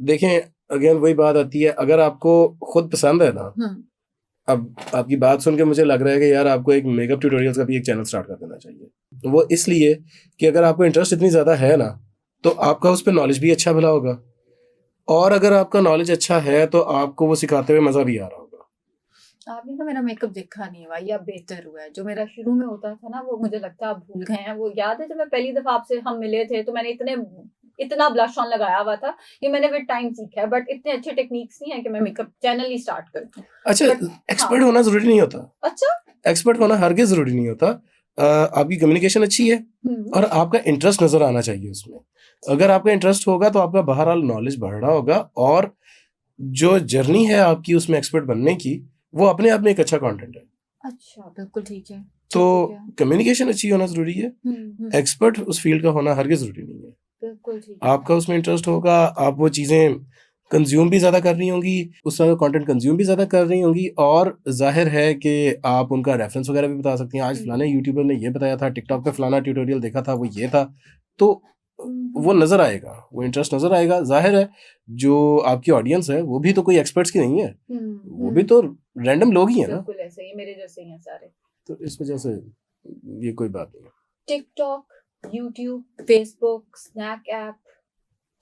देखें, अगेन वही बात आती है, अगर आपको खुद पसंद है ना, अब आपकी बात सुन के मुझे लग रहा है कि यार आपको एक मेकअप ट्यूटोरियल्स का भी एक चैनल स्टार्ट कर देना चाहिए। वो इसलिए कि अगर आपको इंटरेस्ट इतनी ज़्यादा है ना, तो आपका उस पर नॉलेज भी अच्छा भला होगा, और अगर आपका नॉलेज अच्छा है तो आपको वो सिखाते हुए मज़ा भी आ रहा होगा। आपने तो मेरा मेकअप देखा नहीं हुआ, या बेहतर हुआ है, जो मेरा शुरू में होता था ना वो मुझे लगता है आप भूल गए हैं। वो याद है जब मैं पहली दफा आपसे हम मिले थे तो मैंने इतना ब्लश ऑन लगाया हुआ था, ये मैंने विद टाइम सीखा है, बट इतने अच्छे टेक्निक्स नहीं है कि मैं मेकअप चैनल ही स्टार्ट कर दूं। अच्छा, एक्सपर्ट होना जरूरी नहीं होता। अच्छा, एक्सपर्ट होना हरगिज जरूरी नहीं होता। आपकी कम्युनिकेशन अच्छी है और आपका इंटरेस्ट नजर आना चाहिए उसमें। अगर आपका इंटरेस्ट होगा तो आपका बहरहाल नॉलेज बढ़ रहा होगा, और जो जर्नी है आपकी उसमें एक्सपर्ट बनने की, वो अपने आप में एक अच्छा कंटेंट है। अच्छा, बिल्कुल ठीक है। तो कम्युनिकेशन अच्छी होना जरूरी है, एक्सपर्ट उस फील्ड का होना हरगिज जरूरी नहीं है। बिल्कुल ठीक है। आपका उसमें इंटरेस्ट होगा, आप वो चीज़ें कंज्यूम भी ज़्यादा कर रही होंगी, उस तरह का कंटेंट कंज्यूम भी ज़्यादा कर रही होंगी, और जाहिर है कि आप उनका रेफरेंस वगैरह भी बता सकती हैं। आज फलाने यूट्यूबर ने ये बताया था, टिकटॉक पे फलाना ट्यूटोरियल देखा था, वो ये था, तो वो नज़र आएगा, वो इंटरेस्ट नज़र आएगा। जाहिर है जो आपकी ऑडियंस है वो भी तो कोई एक्सपर्ट्स की नहीं है, वो भी तो रैंडम लोग ही हैं ना। बिल्कुल ऐसे ही, मेरे जैसे ही हैं सारे। तो इस वजह से ये कोई बात नहीं है। TikTok, YouTube, Facebook, snack app,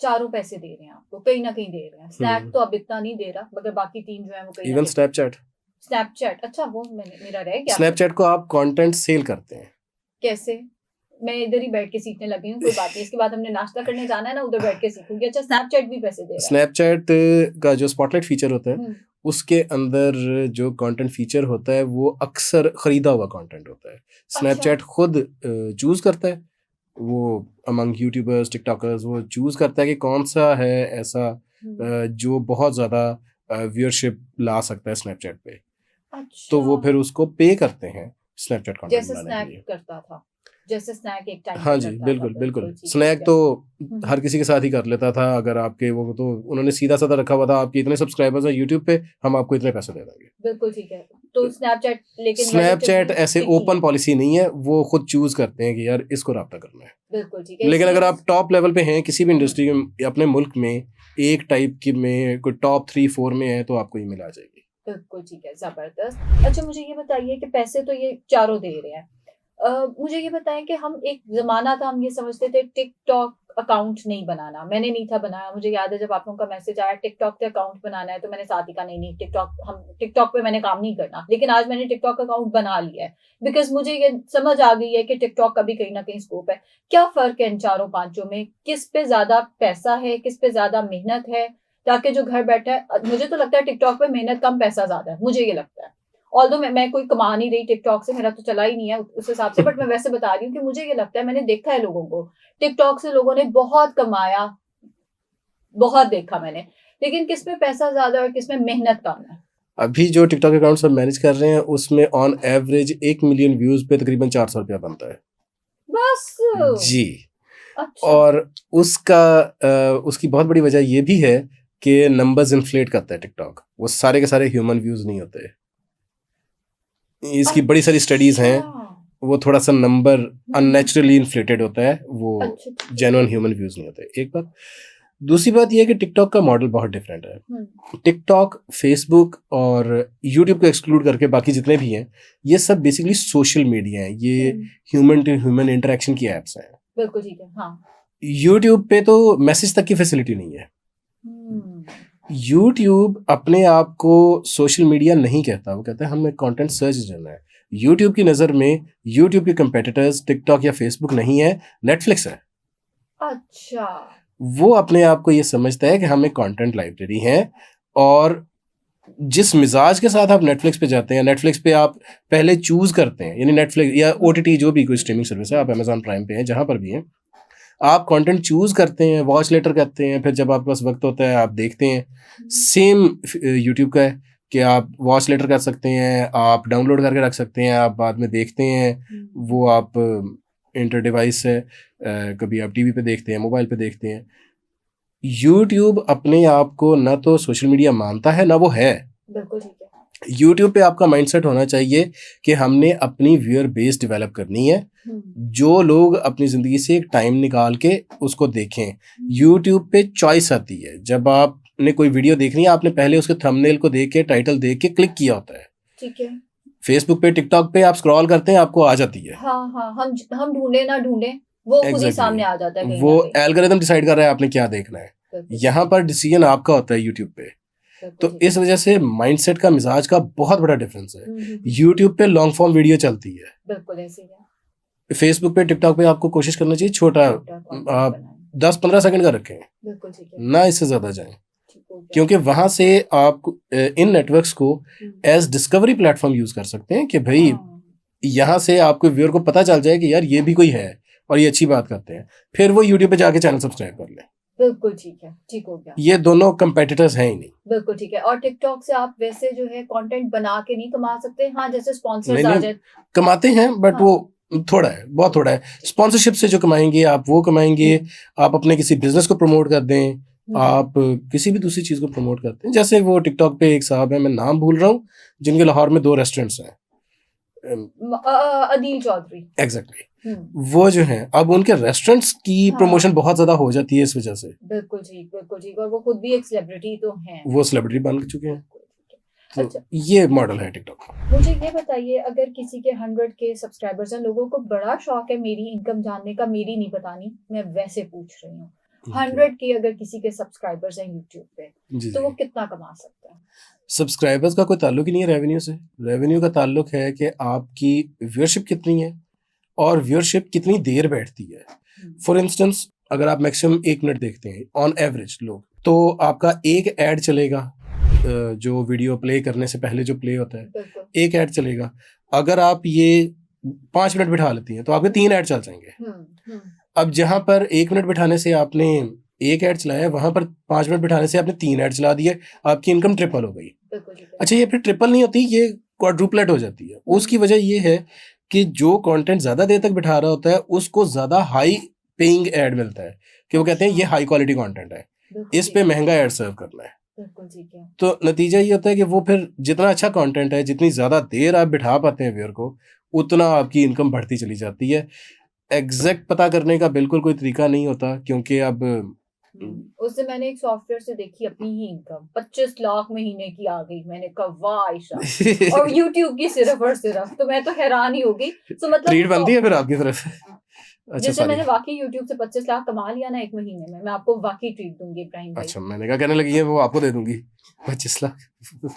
चारों पैसे दे रहे हैं आपको, कहीं ना कहीं दे रहे हैं। स्नैक तो अब इतना नहीं दे रहा, मगर बाकी तीन जो है वो कहीं इवन स्नैपचैट, अच्छा वो मेरा रह गया। स्नैपचैट को आप कंटेंट सेल करते हैं कैसे? मैं इधर ही बैठ के सीखने लगी हूँ, कोई बात नहीं, इसके बाद हमने नाश्ता करने जाना है ना, उधर बैठ के सीखूंगी। अच्छा, स्नैपचैट भी पैसे दे रहा है? स्नैपचैट का जो स्पॉटलाइट फीचर होता है उसके अंदर जो कंटेंट फीचर होता है वो अक्सर खरीदा हुआ कंटेंट होता है। स्नैपचैट खुद चूज करता है, वो अमंग यूट्यूबर्स, टिकटॉकर्स, वो चूज करता है कि कौन सा है ऐसा जो बहुत ज्यादा व्यूअरशिप ला सकता है स्नैपचैट पे। अच्छा। तो वो फिर उसको पे करते हैं स्नैपचैट कंटेंट जैसे बनाने के लिए। स्नैक करता था, जैसे स्नैक एक टाइम हाँ जी, बिल्कुल बिल्कुल। स्नैक तो हर किसी के साथ ही कर लेता था। अगर आपके वो, तो उन्होंने सीधा साधा रखा हुआ था, आपके इतने सब्सक्राइबर्स हैं यूट्यूब पे, हम आपको इतने पैसे दे देंगे। बिल्कुल ठीक है। तो स्नैपचैट, लेकिन स्नैपचैट ऐसे ओपन पॉलिसी नहीं है, वो खुद चूज करते हैं कि यार इसको राब्ता करना है। बिल्कुल ठीक है। लेकिन अगर आप टॉप लेवल पे हैं किसी भी इंडस्ट्री में, अपने मुल्क में एक टाइप की में कोई टॉप 3-4 में है, तो आपको ईमेल आ जाएगी। बिल्कुल ठीक है, जबरदस्त। अच्छा, मुझे ये बताइए कि पैसे तो ये चारों दे रहे हैं, मुझे ये बताएं कि हम, एक जमाना था हम ये समझते थे टिकटॉक अकाउंट नहीं बनाना, मैंने नहीं था बनाया। मुझे याद है जब आप लोगों का मैसेज आया टिकटॉक पे अकाउंट बनाना है, तो मैंने साथ ही कहा नहीं टिकटॉक पे मैंने काम नहीं करना। लेकिन आज मैंने टिकटॉक अकाउंट बना लिया है, बिकॉज मुझे ये समझ आ गई है कि टिकटॉक का भी कहीं ना कहीं स्कोप है। क्या फर्क है इन चारों पांचों में? किस पे ज्यादा पैसा है, किस पे ज्यादा मेहनत है? ताकि जो घर बैठा है, मुझे तो लगता है टिकटॉक पे मेहनत कम, पैसा ज्यादा है, मुझे ये लगता है। ऑल्दो मैं कोई कमा नहीं रही टिकटॉक से, मेरा तो चला ही नहीं है उस हिसाब से, बट मैं वैसे बता रही हूँ कि मुझे ये लगता है, मैंने देखा है लोगों को, टिकटॉक से लोगों ने बहुत कमाया, बहुत देखा मैंने, लेकिन किस में पैसा ज्यादा और किस में मेहनत कम है? अभी जो टिकटॉक अकाउंट सब मैनेज कर रहे हैं उसमें ऑन एवरेज 1 मिलियन व्यूज पे तकरीबन 400 रुपया बनता है बस जी। अच्छा। और उसकी बहुत बड़ी वजह ये भी है कि नंबर्स इन्फ्लेट करता है टिकटॉक, वो सारे के सारे ह्यूमन व्यूज नहीं होते। इसकी बड़ी सारी स्टडीज हैं, वो थोड़ा सा नंबर अननेचुरली इन्फ्लेटेड होता है, वो जेन्युइन ह्यूमन व्यूज नहीं होते। एक बात। दूसरी बात यह है कि टिकटॉक का मॉडल बहुत डिफरेंट है। टिकटॉक, फेसबुक और यूट्यूब को एक्सक्लूड करके बाकी जितने भी हैं, ये सब बेसिकली सोशल मीडिया हैं, ये ह्यूमन टू ह्यूमन इंटरेक्शन की एप्स हैं। बिल्कुल ठीक है। हाँ, यूट्यूब पे तो मैसेज तक की फैसिलिटी नहीं है। यूट्यूब अपने आप को सोशल मीडिया नहीं कहता, वो कहता है हमें कंटेंट सर्च करना है। यूट्यूब की नज़र में यूट्यूब के कंपेटिटर्स टिकटॉक या फेसबुक नहीं है, नेटफ्लिक्स है। अच्छा। वो अपने आप को ये समझता है कि हम एक कंटेंट लाइब्रेरी हैं, और जिस मिजाज के साथ आप नेटफ्लिक्स पे जाते हैं, नेटफ्लिक्स पे आप पहले चूज करते हैं, यानी नेटफ्लिक्स या ओटीटी जो भी कोई स्ट्रीमिंग सर्विस है, आप अमेजॉन प्राइम पे हैं, जहां पर भी हैं, आप कंटेंट चूज करते हैं, वॉच लेटर करते हैं, फिर जब आपके पास वक्त होता है आप देखते हैं। सेम यूट्यूब का है कि आप वॉच लेटर कर सकते हैं, आप डाउनलोड करके रख सकते हैं, आप बाद में देखते हैं, वो आप इंटर डिवाइस है, कभी आप टीवी पे देखते हैं, मोबाइल पे देखते हैं। यूट्यूब अपने आप को ना तो सोशल मीडिया मानता है, ना वो है। बिल्कुल ठीक है। यूट्यूब पे आपका माइंडसेट होना चाहिए कि हमने अपनी व्यूअर बेस डेवलप करनी है, जो लोग अपनी ज़िंदगी से एक टाइम निकाल के उसको देखें। यूट्यूब पे चॉइस आती है, जब आपने कोई वीडियो देखनी है, आपने पहले उसके थंबनेल को देख के, टाइटल देख के क्लिक किया होता है। ठीक है। फेसबुक पे, टिकटॉक पे आप स्क्रॉल करते हैं, आपको आ जाती है। हाँ हाँ, हम ढूंढे ना ढूंढे, वो खुद ही सामने आ जाता है कहीं वो ना कहीं। एल्गोरिथम डिसाइड कर रहा है आपने क्या देखना है। यहाँ पर डिसीजन आपका होता है यूट्यूब पे। तो इस वजह से माइंडसेट का, मिजाज का बहुत बड़ा डिफरेंस है। यूट्यूब पे लॉन्ग फॉर्म वीडियो चलती है, बिल्कुल ऐसे ही है। फेसबुक पे, टिकटॉक पे आपको कोशिश करना चाहिए छोटा, आप 10-15 सेकंड का रखें, बिल्कुल ठीक है। ना इससे ज्यादा जाएं, क्योंकि वहां से आप इन नेटवर्क्स को एज डिस्कवरी प्लेटफॉर्म यूज कर सकते हैं कि भाई यहाँ से आपको व्यूअर को पता चल जाए कि यार ये भी कोई है और ये अच्छी बात करते हैं, फिर वो यूट्यूब पे जाके चैनल सब्सक्राइब कर ले। बिल्कुल ठीक है, ठीक हो गया। ये दोनों कंपेटिटर्स हैं ही नहीं। बिल्कुल ठीक है। और टिकटॉक से आप वैसे जो है कंटेंट बना के नहीं कमा सकते? हाँ, जैसे स्पॉन्सर्स आ जाए कमाते हैं, बट हाँ, वो थोड़ा है, बहुत थोड़ा है। स्पॉन्सरशिप से जो कमाएंगे आप, वो कमाएंगे। आप अपने किसी बिजनेस को प्रमोट कर दें, आप किसी भी दूसरी चीज को प्रमोट करते हैं। जैसे वो टिकटॉक पे एक साहब है, मैं नाम भूल रहा हूँ, जिनके लाहौर में 2 रेस्टोरेंट्स हैं, अदील चौधरी। एग्जैक्टली। वो जो है, अब उनके रेस्टोरेंट्स की प्रमोशन बहुत ज्यादा हो जाती है इस वजह से। बिल्कुल ठीक, बिल्कुल ठीक। और वो खुद भी एक सेलिब्रिटी तो हैं, वो सेलिब्रिटी बन चुके हैं। तो अच्छा, ये मॉडल है टिकटॉक। मुझे ये बताइए, अगर किसी के 100K सब्सक्राइबर्स हैं, लोगों को बड़ा शौक है मेरी इनकम जानने का, मेरी नहीं बतानी, मैं वैसे पूछ रही हूँ, 100K अगर किसी के सब्सक्राइबर्स हैं यूट्यूब पे, तो वो कितना कमा सकता है? सब्सक्राइबर्स का कोई ताल्लुक ही नहीं है रेवेन्यू से। रेवेन्यू का ताल्लुक है कि आपकी व्यूअरशिप कितनी है और व्यूअरशिप कितनी देर बैठती है। फॉर इंस्टेंस, अगर आप मैक्सिमम 1 मिनट देखते हैं ऑन एवरेज लोग, तो आपका एक ऐड चलेगा, जो वीडियो प्ले करने से पहले जो प्ले होता है, एक ऐड चलेगा। अगर आप ये 5 मिनट बिठा लेती हैं तो आपके 3 ऐड चल जाएंगे। अब जहां पर 1 मिनट बिठाने से आपने एक ऐड चलाया, वहां पर 5 मिनट बिठाने से आपने 3 ऐड चला दिए, आपकी इनकम ट्रिपल हो गई। अच्छा, ये फिर ट्रिपल नहीं होती, ये क्वाड्रुपलेट हो जाती है। उसकी वजह ये है कि जो कंटेंट ज्यादा देर तक बिठा रहा होता है, उसको ज्यादा हाई पेइंग ऐड मिलता है, कि वो कहते हैं ये हाई क्वालिटी कंटेंट है, इस पे महंगा ऐड सर्व करना है। तो नतीजा ये होता है कि वो फिर जितना अच्छा कंटेंट है, जितनी ज्यादा देर आप बिठा पाते हैं व्यूअर को, उतना आपकी इनकम बढ़ती चली जाती है। एग्जैक्ट पता करने का बिल्कुल कोई तरीका नहीं होता, क्योंकि अब उससे मैंने एक सॉफ्टवेयर से देखी अपनी ही इनकम 25 लाख महीने की आ गई। मैंने कहा वाह आयशा, और YouTube की सिर्फ और सिर्फ, तो मैं तो हैरान ही हो गई। तो मतलब ट्रीट बनती है फिर आपकी तरफ। अच्छा, जैसे मैंने वाकई YouTube से 25 लाख कमा लिया ना 1 महीने में, मैं आपको वाकई ट्रीट दूंगी इब्राहिम भाई। अच्छा, मैंने कहा कहने लगी है वो आपको दे दूंगी 25 लाख।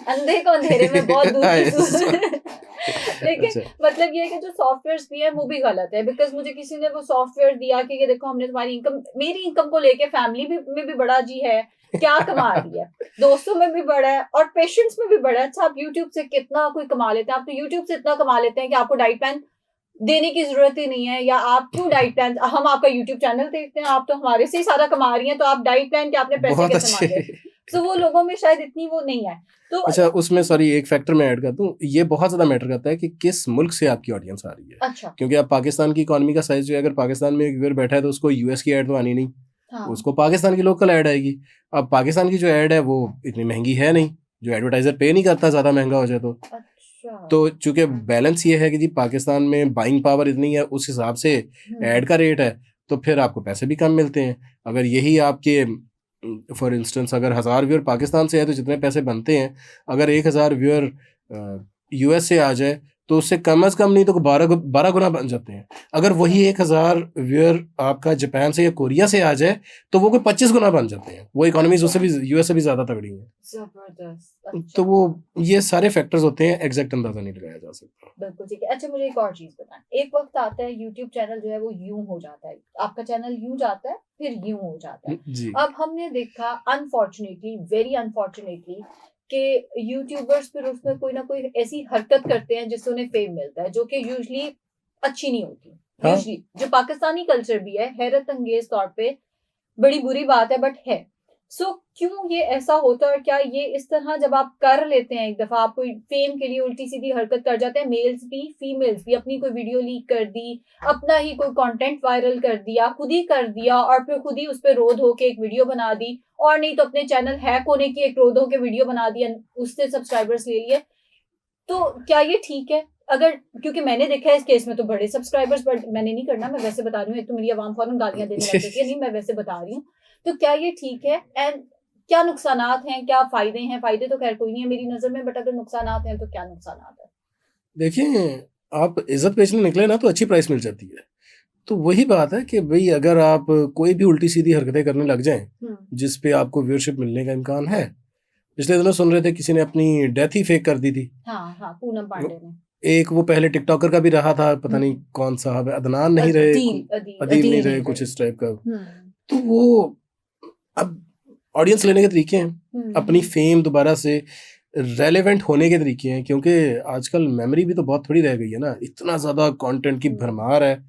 अंधे को अंधेरे में बहुत दूर की लेकिन मतलब ये है कि जो सॉफ्टवेयर्स भी है वो भी गलत है। बिकॉज मुझे किसी ने वो सॉफ्टवेयर दिया कि ये देखो, हमने तुम्हारी इनकम, मेरी इनकम को लेके फैमिली में भी बड़ा जी है, क्या कमा रही है, दोस्तों में भी बड़ा है और पेशेंट्स में भी बड़ा है। अच्छा, आप यूट्यूब से कितना कोई कमा लेते हैं? आप तो यूट्यूब से इतना कमा लेते हैं कि आपको डाइट प्लान देने की जरूरत ही नहीं है, या आप क्यों डाइट प्लान, हम आपका यूट्यूब चैनल देखते हैं, आप तो हमारे से ही सारा कमा रही हैं, तो आप डाइट प्लान के आपने पैसे कैसे मांगे? तो वो लोगों में शायद इतनी वो नहीं है। तो अच्छा, उसमें सॉरी एक फैक्टर मैं ऐड कर दूं, ये बहुत ज्यादा मैटर करता है कि किस मुल्क से आपकी ऑडियंस आ रही है। अच्छा, क्योंकि आप पाकिस्तान की इकोनॉमी का साइज जो है, अगर पाकिस्तान में एक व्यूअर बैठा है तो उसको यूएस की ऐड तो आनी नहीं, हाँ। उसको पाकिस्तान की लोकल ऐड आएगी। अब पाकिस्तान की जो ऐड है वो इतनी महंगी है नहीं, जो एडवर्टाइजर पे नहीं करता ज्यादा महंगा हो जाए तो चूंकि बैलेंस ये है कि जी पाकिस्तान में बाइंग पावर इतनी है, उस हिसाब से ऐड का रेट है, तो फिर आपको पैसे भी कम मिलते हैं। अगर यही आपके फॉर इंस्टेंस अगर 1000 व्यूअर पाकिस्तान से है तो जितने पैसे बनते हैं, अगर 1000 व्यूअर यूएस से आ जाए तो उससे कम से कम नहीं तो 12 गुना बन जाते हैं। अगर वही 1000 व्यूअर आपका जापान से या कोरिया से आ जाए तो वो कोई 25 गुना बन जाते हैं। वो इकोनॉमीज उससे भी यूएस से भी ज्यादा तगड़ी है। जबरदस्त। तो अच्छा, वो ये सारे फैक्टर्स होते हैं, एग्जैक्ट अंदाजा नहीं लगाया जा सकता। बिल्कुल ठीक है। अच्छा, मुझे एक और चीज बताएं। एक वक्त आता है यूट्यूब चैनल जो है वो यूं हो जाता है, आपका चैनल यूं जाता है फिर यूं हो जाता है। जी अब हमने देखा अनफॉर्चुनेटली, वेरी अनफॉर्चुनेटली, कि यूट्यूबर्स फिर उसमें कोई ना कोई ऐसी हरकत करते हैं जिससे उन्हें फेम मिलता है, जो कि यूजुअली अच्छी नहीं होती। हाँ यूजुअली जो पाकिस्तानी कल्चर भी है, हैरत अंगेज तौर पे बड़ी बुरी बात है, बट है। सो क्यों ये ऐसा होता है, और क्या ये इस तरह जब आप कर लेते हैं, एक दफा आप कोई फेम के लिए उल्टी सीधी हरकत कर जाते हैं, मेल्स भी फीमेल्स भी, अपनी कोई वीडियो लीक कर दी, अपना ही कोई कंटेंट वायरल कर दिया, खुद ही कर दिया, और फिर खुद ही उस पर रो धो के एक वीडियो बना दी, और नहीं तो अपने चैनल हैक होने की एक रो धो के वीडियो बना दिया, उससे सब्सक्राइबर्स ले लिए, तो क्या ये ठीक है? अगर, क्योंकि मैंने देखा है इस केस में तो बड़े सब्सक्राइबर्स, बट मैंने नहीं करना, मैं वैसे बता रही हूँ, एक तो मेरी आवाम फौरन गालियां देने लग जाती है, नहीं मैं वैसे बता रही हूँ। तो क्या ये ठीक है? एंड क्या नुकसानात हैं, क्या फायदे हैं? फायदे तो खैर कोई नहीं है मेरी नजर में, बट अगर नुकसानात हैं तो क्या नुकसानात है? देखिए, आप इज्जत बेचने निकले ना तो अच्छी प्राइस मिल जाती है। तो वही बात है कि भाई अगर आप कोई भी उल्टी सीधी हरकतें करने लग जाएं जिस पे आपको व्यूअरशिप मिलने का इम्कान है। पिछले दिनों सुन रहे थे किसी ने अपनी डेथ ही फेक कर दी थी। हाँ हाँ, पूनम पांडे ने। एक वो पहले टिकटॉकर का भी रहा था, पता नहीं कौन सा है, अदनान नहीं रहे, अदील नहीं रहे, कुछ इस टाइप का। तो वो अब ऑडियंस लेने के तरीके हैं, अपनी फेम दोबारा से रेलेवेंट होने के तरीके हैं, क्योंकि आजकल मेमोरी भी तो बहुत थोड़ी रह गई है ना, इतना ज्यादा कंटेंट की भरमार है,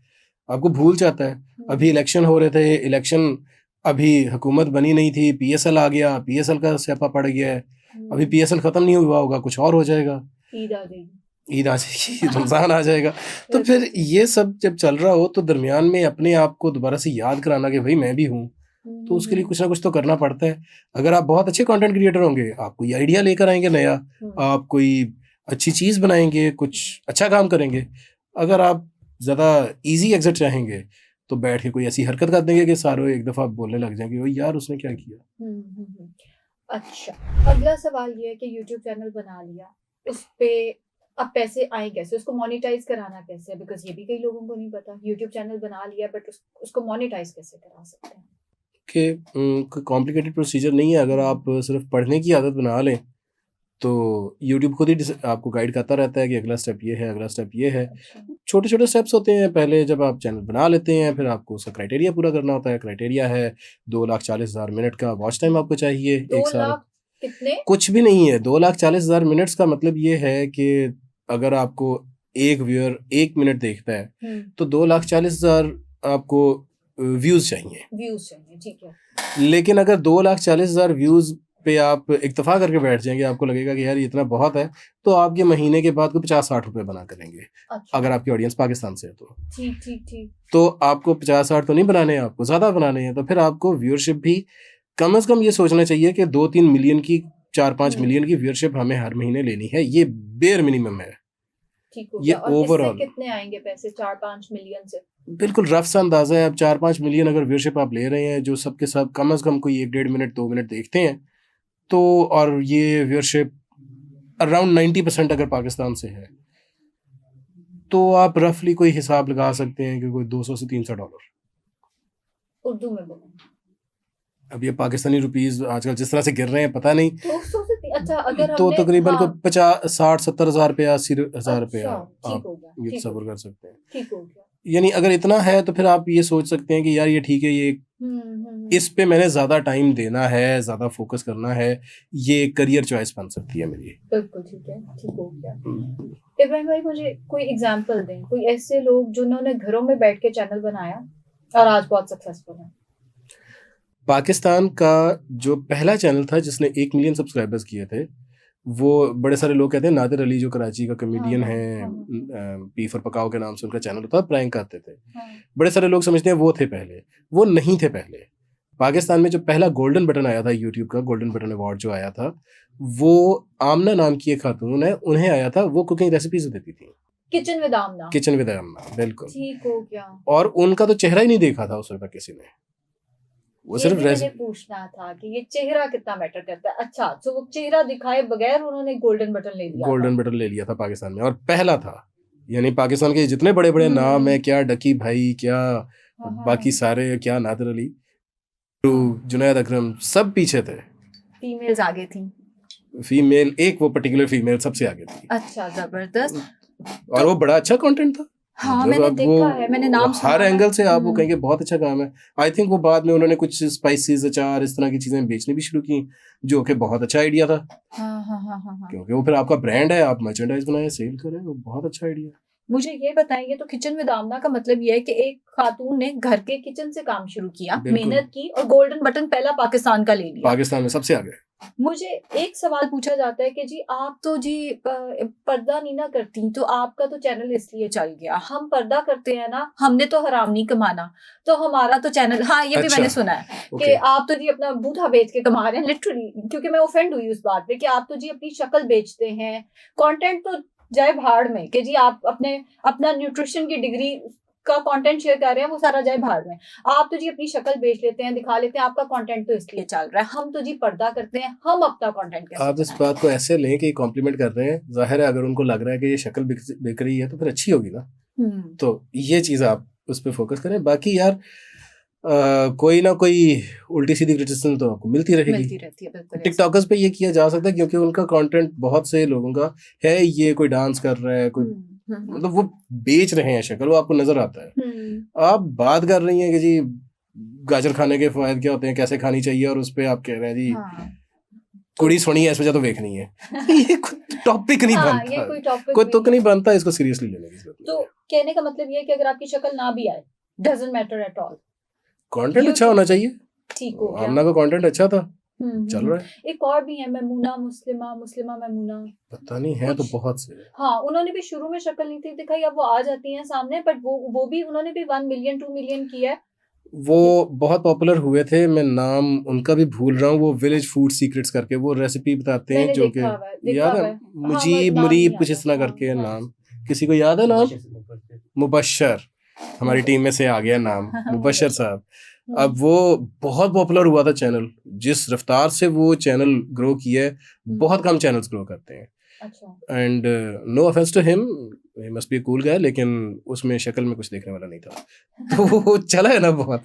आपको भूल जाता है। अभी इलेक्शन हो रहे थे, इलेक्शन अभी हुकूमत बनी नहीं थी, पीएसएल आ गया, पीएसएल का स्यापा पड़ गया है, अभी पीएसएल खत्म नहीं हुआ होगा, कुछ और हो जाएगा, ईद आ जाएगी, रमजान आ जाएगा। तो फिर ये सब जब चल रहा हो तो दरमियान में अपने आप को दोबारा से याद कराना कि भाई मैं भी हूँ, तो उसके लिए कुछ ना कुछ तो करना पड़ता है। अगर आप बहुत अच्छे कंटेंट क्रिएटर होंगे, आप कोई आइडिया लेकर आएंगे नया, आप कोई अच्छी चीज बनाएंगे, कुछ अच्छा काम करेंगे। अगर आप ज्यादा इजी एग्जिट चाहेंगे तो बैठ के कोई ऐसी हरकत कर देंगे कि सारे एक दफा बोलने लग जाएंगे ओ यार उसने क्या किया। अच्छा, अगला सवाल ये है कि यूट्यूब चैनल बना लिया, उस पे अब पैसे आए कैसे, उसको मोनेटाइज कराना कैसे? बिकॉज ये भी कई लोगों को नहीं पता, यूट्यूब चैनल बना लिया बट उसको मोनेटाइज कैसे करा सकते हैं? कि कॉम्प्लिकेटेड प्रोसीजर नहीं है। अगर आप सिर्फ पढ़ने की आदत बना लें तो यूट्यूब खुद ही आपको गाइड करता रहता है कि अगला स्टेप ये है, अगला स्टेप ये है। छोटे छोटे स्टेप्स होते हैं। पहले जब आप चैनल बना लेते हैं फिर आपको उसका क्राइटेरिया पूरा करना होता है। क्राइटेरिया है 2,40,000 मिनट का वॉच टाइम आपको चाहिए। 2 लाख कितने? कुछ भी नहीं है। 2,40,000 मिनट्स का मतलब ये है कि अगर आपको एक व्यूअर 1 मिनट देखता है तो 2,40,000 आपको व्यूज चाहिए। ठीक है। लेकिन अगर 2,40,000 व्यूज पे आप इक्तफा करके बैठ जाएंगे, आपको लगेगा कि यार इतना बहुत है, तो आप ये महीने के बाद को 50-60 रुपए बना करेंगे। अच्छा। अगर आपकी ऑडियंस पाकिस्तान से है तो ठीक तो आपको 50-60 तो नहीं बनाने हैं, आपको ज्यादा बनाने हैं। तो फिर आपको व्यूअरशिप भी कम से कम ये सोचना चाहिए कि 2-3 मिलियन की, 4-5 मिलियन की व्यूअरशिप हमें हर महीने लेनी है। ये बेयर मिनिमम है। ठीक हो गया। और ओवरऑल कितने आएंगे पैसे 4-5 मिलियन से? बिल्कुल रफ सा अंदाजा है। अब 4-5 मिलियन अगर व्यूअरशिप आप ले रहे हैं, जो सबके सब कम से कम कोई 1-1.5 मिनट 2 मिनट देखते हैं, तो और ये व्यूअरशिप अराउंड 90% अगर पाकिस्तान से है, तो आप रफली कोई हिसाब लगा सकते हैं कि कोई $200 से $300। उर्दू में बोलो। अब ये पाकिस्तानी रुपीस आजकल जिस तरह से गिर रहे हैं पता नहीं। 200 से अच्छा, अगर तो तकरीबन को 50-60-70 हज़ार रुपया, 80,000 रुपया आप ये सफर कर सकते हैं। ठीक हो गया। यानी अगर इतना है तो फिर आप ये सोच सकते हैं कि यार ये ठीक है, ये इस पे मैंने ज्यादा टाइम देना है, ज्यादा फोकस करना है, ये करियर चॉइस बन सकती है मेरी। बिल्कुल ठीक है, ठीक हो गया। इब्राहिम भाई, मुझे कोई एग्जांपल दें, कोई ऐसे लोग जिन्होंने घरों में बैठ के चैनल बनाया और आज बहुत सक्सेसफुल है। पाकिस्तान का जो पहला चैनल था जिसने 1 मिलियन सब्सक्राइबर्स किए थे, वो बड़े सारे लोग कहते हैं नादिर अली, जो कराची का कॉमेडियन है, पी फॉर पकाओ के नाम से उनका चैनल होता है, प्रैंक करते थे। बड़े सारे लोग समझते हैं वो थे पहले, वो नहीं थे पहले। पाकिस्तान में जो पहला गोल्डन बटन आया था, यूट्यूब का गोल्डन बटन अवार्ड जो आया था, वो आमना नाम की एक खातून है, उन्हें आया था। वो कुकिंग रेसिपीज देती थी, किचन विद आमना, बिल्कुल। ठीक हो गया। और उनका तो चेहरा ही नहीं देखा था उस वक्त किसी ने। वो ये सिर्फ भी मैंने पूछना था कि ये चेहरा कितना मैटर करता है। अच्छा, तो वो चेहरा दिखाए बगैर उन्होंने गोल्डन बटन ले लिया था। गोल्डन मेडल ले लिया था पाकिस्तान में, और पहला था। यानी पाकिस्तान के जितने बड़े बड़े नाम है, क्या डकी भाई, क्या बाकी सारे, क्या नादिर अली, जुनैद अकरम, सब पीछे थे। फीमेल्स आगे थी। फीमेल, एक वो पर्टिकुलर फीमेल सबसे आगे थी, अच्छा, जबरदस्त। और वो बड़ा अच्छा कंटेंट था। हाँ, जब मैंने आप देखा है, मैंने नाम सुना हर है। एंगल से आप वो कहेंगे बहुत अच्छा काम है। आई थिंक वो बाद में उन्होंने कुछ स्पाइसेस, अचार, इस तरह की चीजें बेचनी भी शुरू की, जो कि बहुत अच्छा आइडिया था। हाँ। क्योंकि वो फिर आपका ब्रांड है, आप मर्चेंडाइज बनाए, सेल करें, वो बहुत अच्छा आइडिया है। मुझे ये बताइए, तो किचन विद आमना का मतलब ये है कि एक खातून ने घर के किचन से काम शुरू किया, बिल्कुल। मेहनत की और गोल्डन बटन पहला पाकिस्तान का ले लिया। पाकिस्तान में सबसे आगे। मुझे एक सवाल पूछा जाता है कि जी आप तो जी पर्दा नहीं ना करती, तो आपका तो चैनल इसलिए चल गया। हम पर्दा करते हैं ना, हमने तो हराम नहीं कमाना, तो हमारा तो चैनल, हाँ ये भी अच्छा, मैंने सुना है कि ओके। आप तो जी अपना बूथा बेच के कमा रहे हैं, लिटरली। क्योंकि मैं ऑफेंड हुई उस बात पे कि आप तो जी अपनी शक्ल बेचते हैं। कंटेंट तो जाए भाड़ में, कि जी आप अपना न्यूट्रिशन की डिग्री का कंटेंट शेयर कर रहे हैं, वो सारा जाए भाड़ में। आप तो जी अपनी शक्ल बेच लेते हैं, दिखा लेते हैं, आपका कंटेंट तो इसलिए चल रहा है। हम तो जी पर्दा करते हैं, हम अपना कंटेंट कैसे आप इस बात को ऐसे लें कि कॉम्प्लीमेंट कर रहे हैं, जाहिर है अगर उनको लग रहा है कि ये शक्ल बिक रही है तो फिर अच्छी होगी ना। तो ये चीज़ आप उस पर फोकस करें। बाकी यार कोई ना कोई उल्टी सीधी क्रिटिसिज्म तो आपको मिलती मिलती रहेगी। रहती है, बिल्कुल। टिकटॉकर्स पे ये किया जा सकता है क्योंकि उनका कंटेंट बहुत से लोगों का है, ये कोई डांस कर रहा है, कोई मतलब वो बेच रहे हैं शक्ल, वो आपको नजर आता है। आप बात कर रही हैं कि जी गाजर खाने के फायदे क्या होते हैं, कैसे खानी चाहिए, और उस पे आप कह रहे हैं जी कुड़ी सोनी है, इस वजह तो देखनी है। ये कोई टॉपिक नहीं बनता, ये कोई टॉपिक कोई तुक नहीं बनता, इसको सीरियसली लेने की जरूरत तो कहने का मतलब ये है कि अगर आपकी शक्ल ना भी आए, doesn't matter at all, content अच्छा होना चाहिए। ठीक हो गया। आमना का कंटेंट अच्छा था, चल रहा है। एक और भी है, मैमूना मुस्लिमा मैमूना, पता नहीं है तो बहुत से। हाँ, उन्होंने भी शुरू में शक्ल नहीं थी दिखाई, अब वो आ जाती हैं सामने, बट वो भी उन्होंने भी 1 मिलियन 2 मिलियन किया है। वो बहुत पॉपुलर हुए थे, मैं नाम उनका भी भूल रहा हूँ, वो विलेज फूड सीक्रेट्स करके वो रेसिपी बताते हैं, जो कि याद है, मुजीब कुछ इस तरह करके है नाम। किसी को याद है नाम? मुबशर, हमारी टीम में से आ गया नाम, मुबशर साहब। अब वो बहुत पॉपुलर हुआ था चैनल, जिस रफ्तार से वो चैनल ग्रो किया है, बहुत कम चैनल्स ग्रो करते हैं। And no offence to him, he must be a cool guy, लेकिन उसमें शक्ल में कुछ देखने वाला नहीं था, तो वो चला है ना बहुत।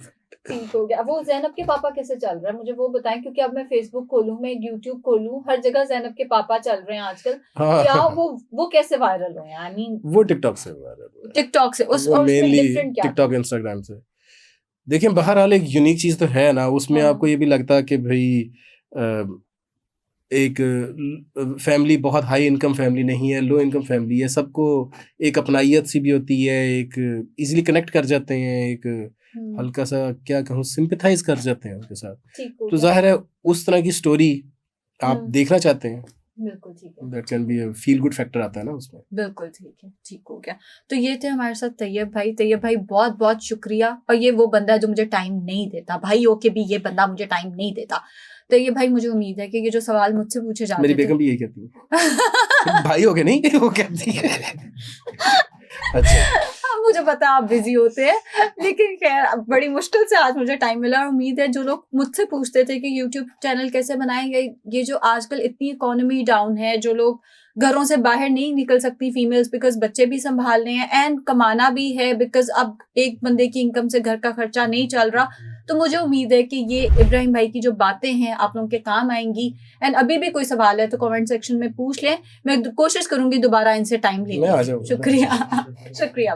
ठीक हो गया। वो ज़ैनब के पापा कैसे चल रहा है, मुझे वो बताएं, क्योंकि अब मैं फेसबुक खोलूं, मैं यूट्यूब खोलूं, हर जगह ज़ैनब के पापा चल रहे हैं आजकल। हाँ, क्या वो कैसे वायरल हुए? आई मीन वो टिकटॉक से वायरल हुए। टिकटॉक से, और मेनली टिकटॉक इंस्टाग्राम से। देखिए बहरहाल एक यूनिक चीज तो है ना उसमें। आपको ये भी लगता है कि भाई एक फैमिली बहुत हाई इनकम फैमिली नहीं है, लो इनकम फैमिली है, सबको एक अपनाइयत सी भी होती है, एक इजीली कनेक्ट कर जाते हैं, एक हल्का सा क्या कहूँ सिंपैथाइज कर जाते हैं उनके साथ। तो जाहिर है उस तरह की स्टोरी आप देखना चाहते हैं। बिल्कुल ठीक है, that can be a feel good factor आता है ना उसमें। बिल्कुल ठीक है, ठीक हो गया। तो ये थे हमारे साथ तैयब भाई, बहुत बहुत शुक्रिया। और ये वो बंदा है जो मुझे टाइम नहीं देता, भाई ओके भी ये बंदा मुझे टाइम नहीं देता। तो ये भाई, मुझे उम्मीद है कि ये जो सवाल मुझसे पूछे जाते मेरी बेगम भी यही कहती है। भाई हो गए नहीं, वो कहती है। अच्छा, मुझे पता आप बिजी होते हैं, लेकिन खैर बड़ी मुश्किल से आज मुझे टाइम मिला। और उम्मीद है जो लोग मुझसे पूछते थे कि यूट्यूब चैनल कैसे बनाएंगे, ये जो आजकल इतनी इकोनॉमी डाउन है, जो लोग घरों से बाहर नहीं निकल सकती फीमेल्स, बिकॉज बच्चे भी संभालने हैं एंड कमाना भी है, बिकॉज अब एक बंदे की इनकम से घर का खर्चा नहीं चल रहा। तो मुझे उम्मीद है कि ये इब्राहिम भाई की जो बातें हैं आप लोगों के काम आएंगी। एंड अभी भी कोई सवाल है तो कमेंट सेक्शन में पूछ लें, मैं कोशिश करूंगी दोबारा इनसे टाइम लेने। शुक्रिया।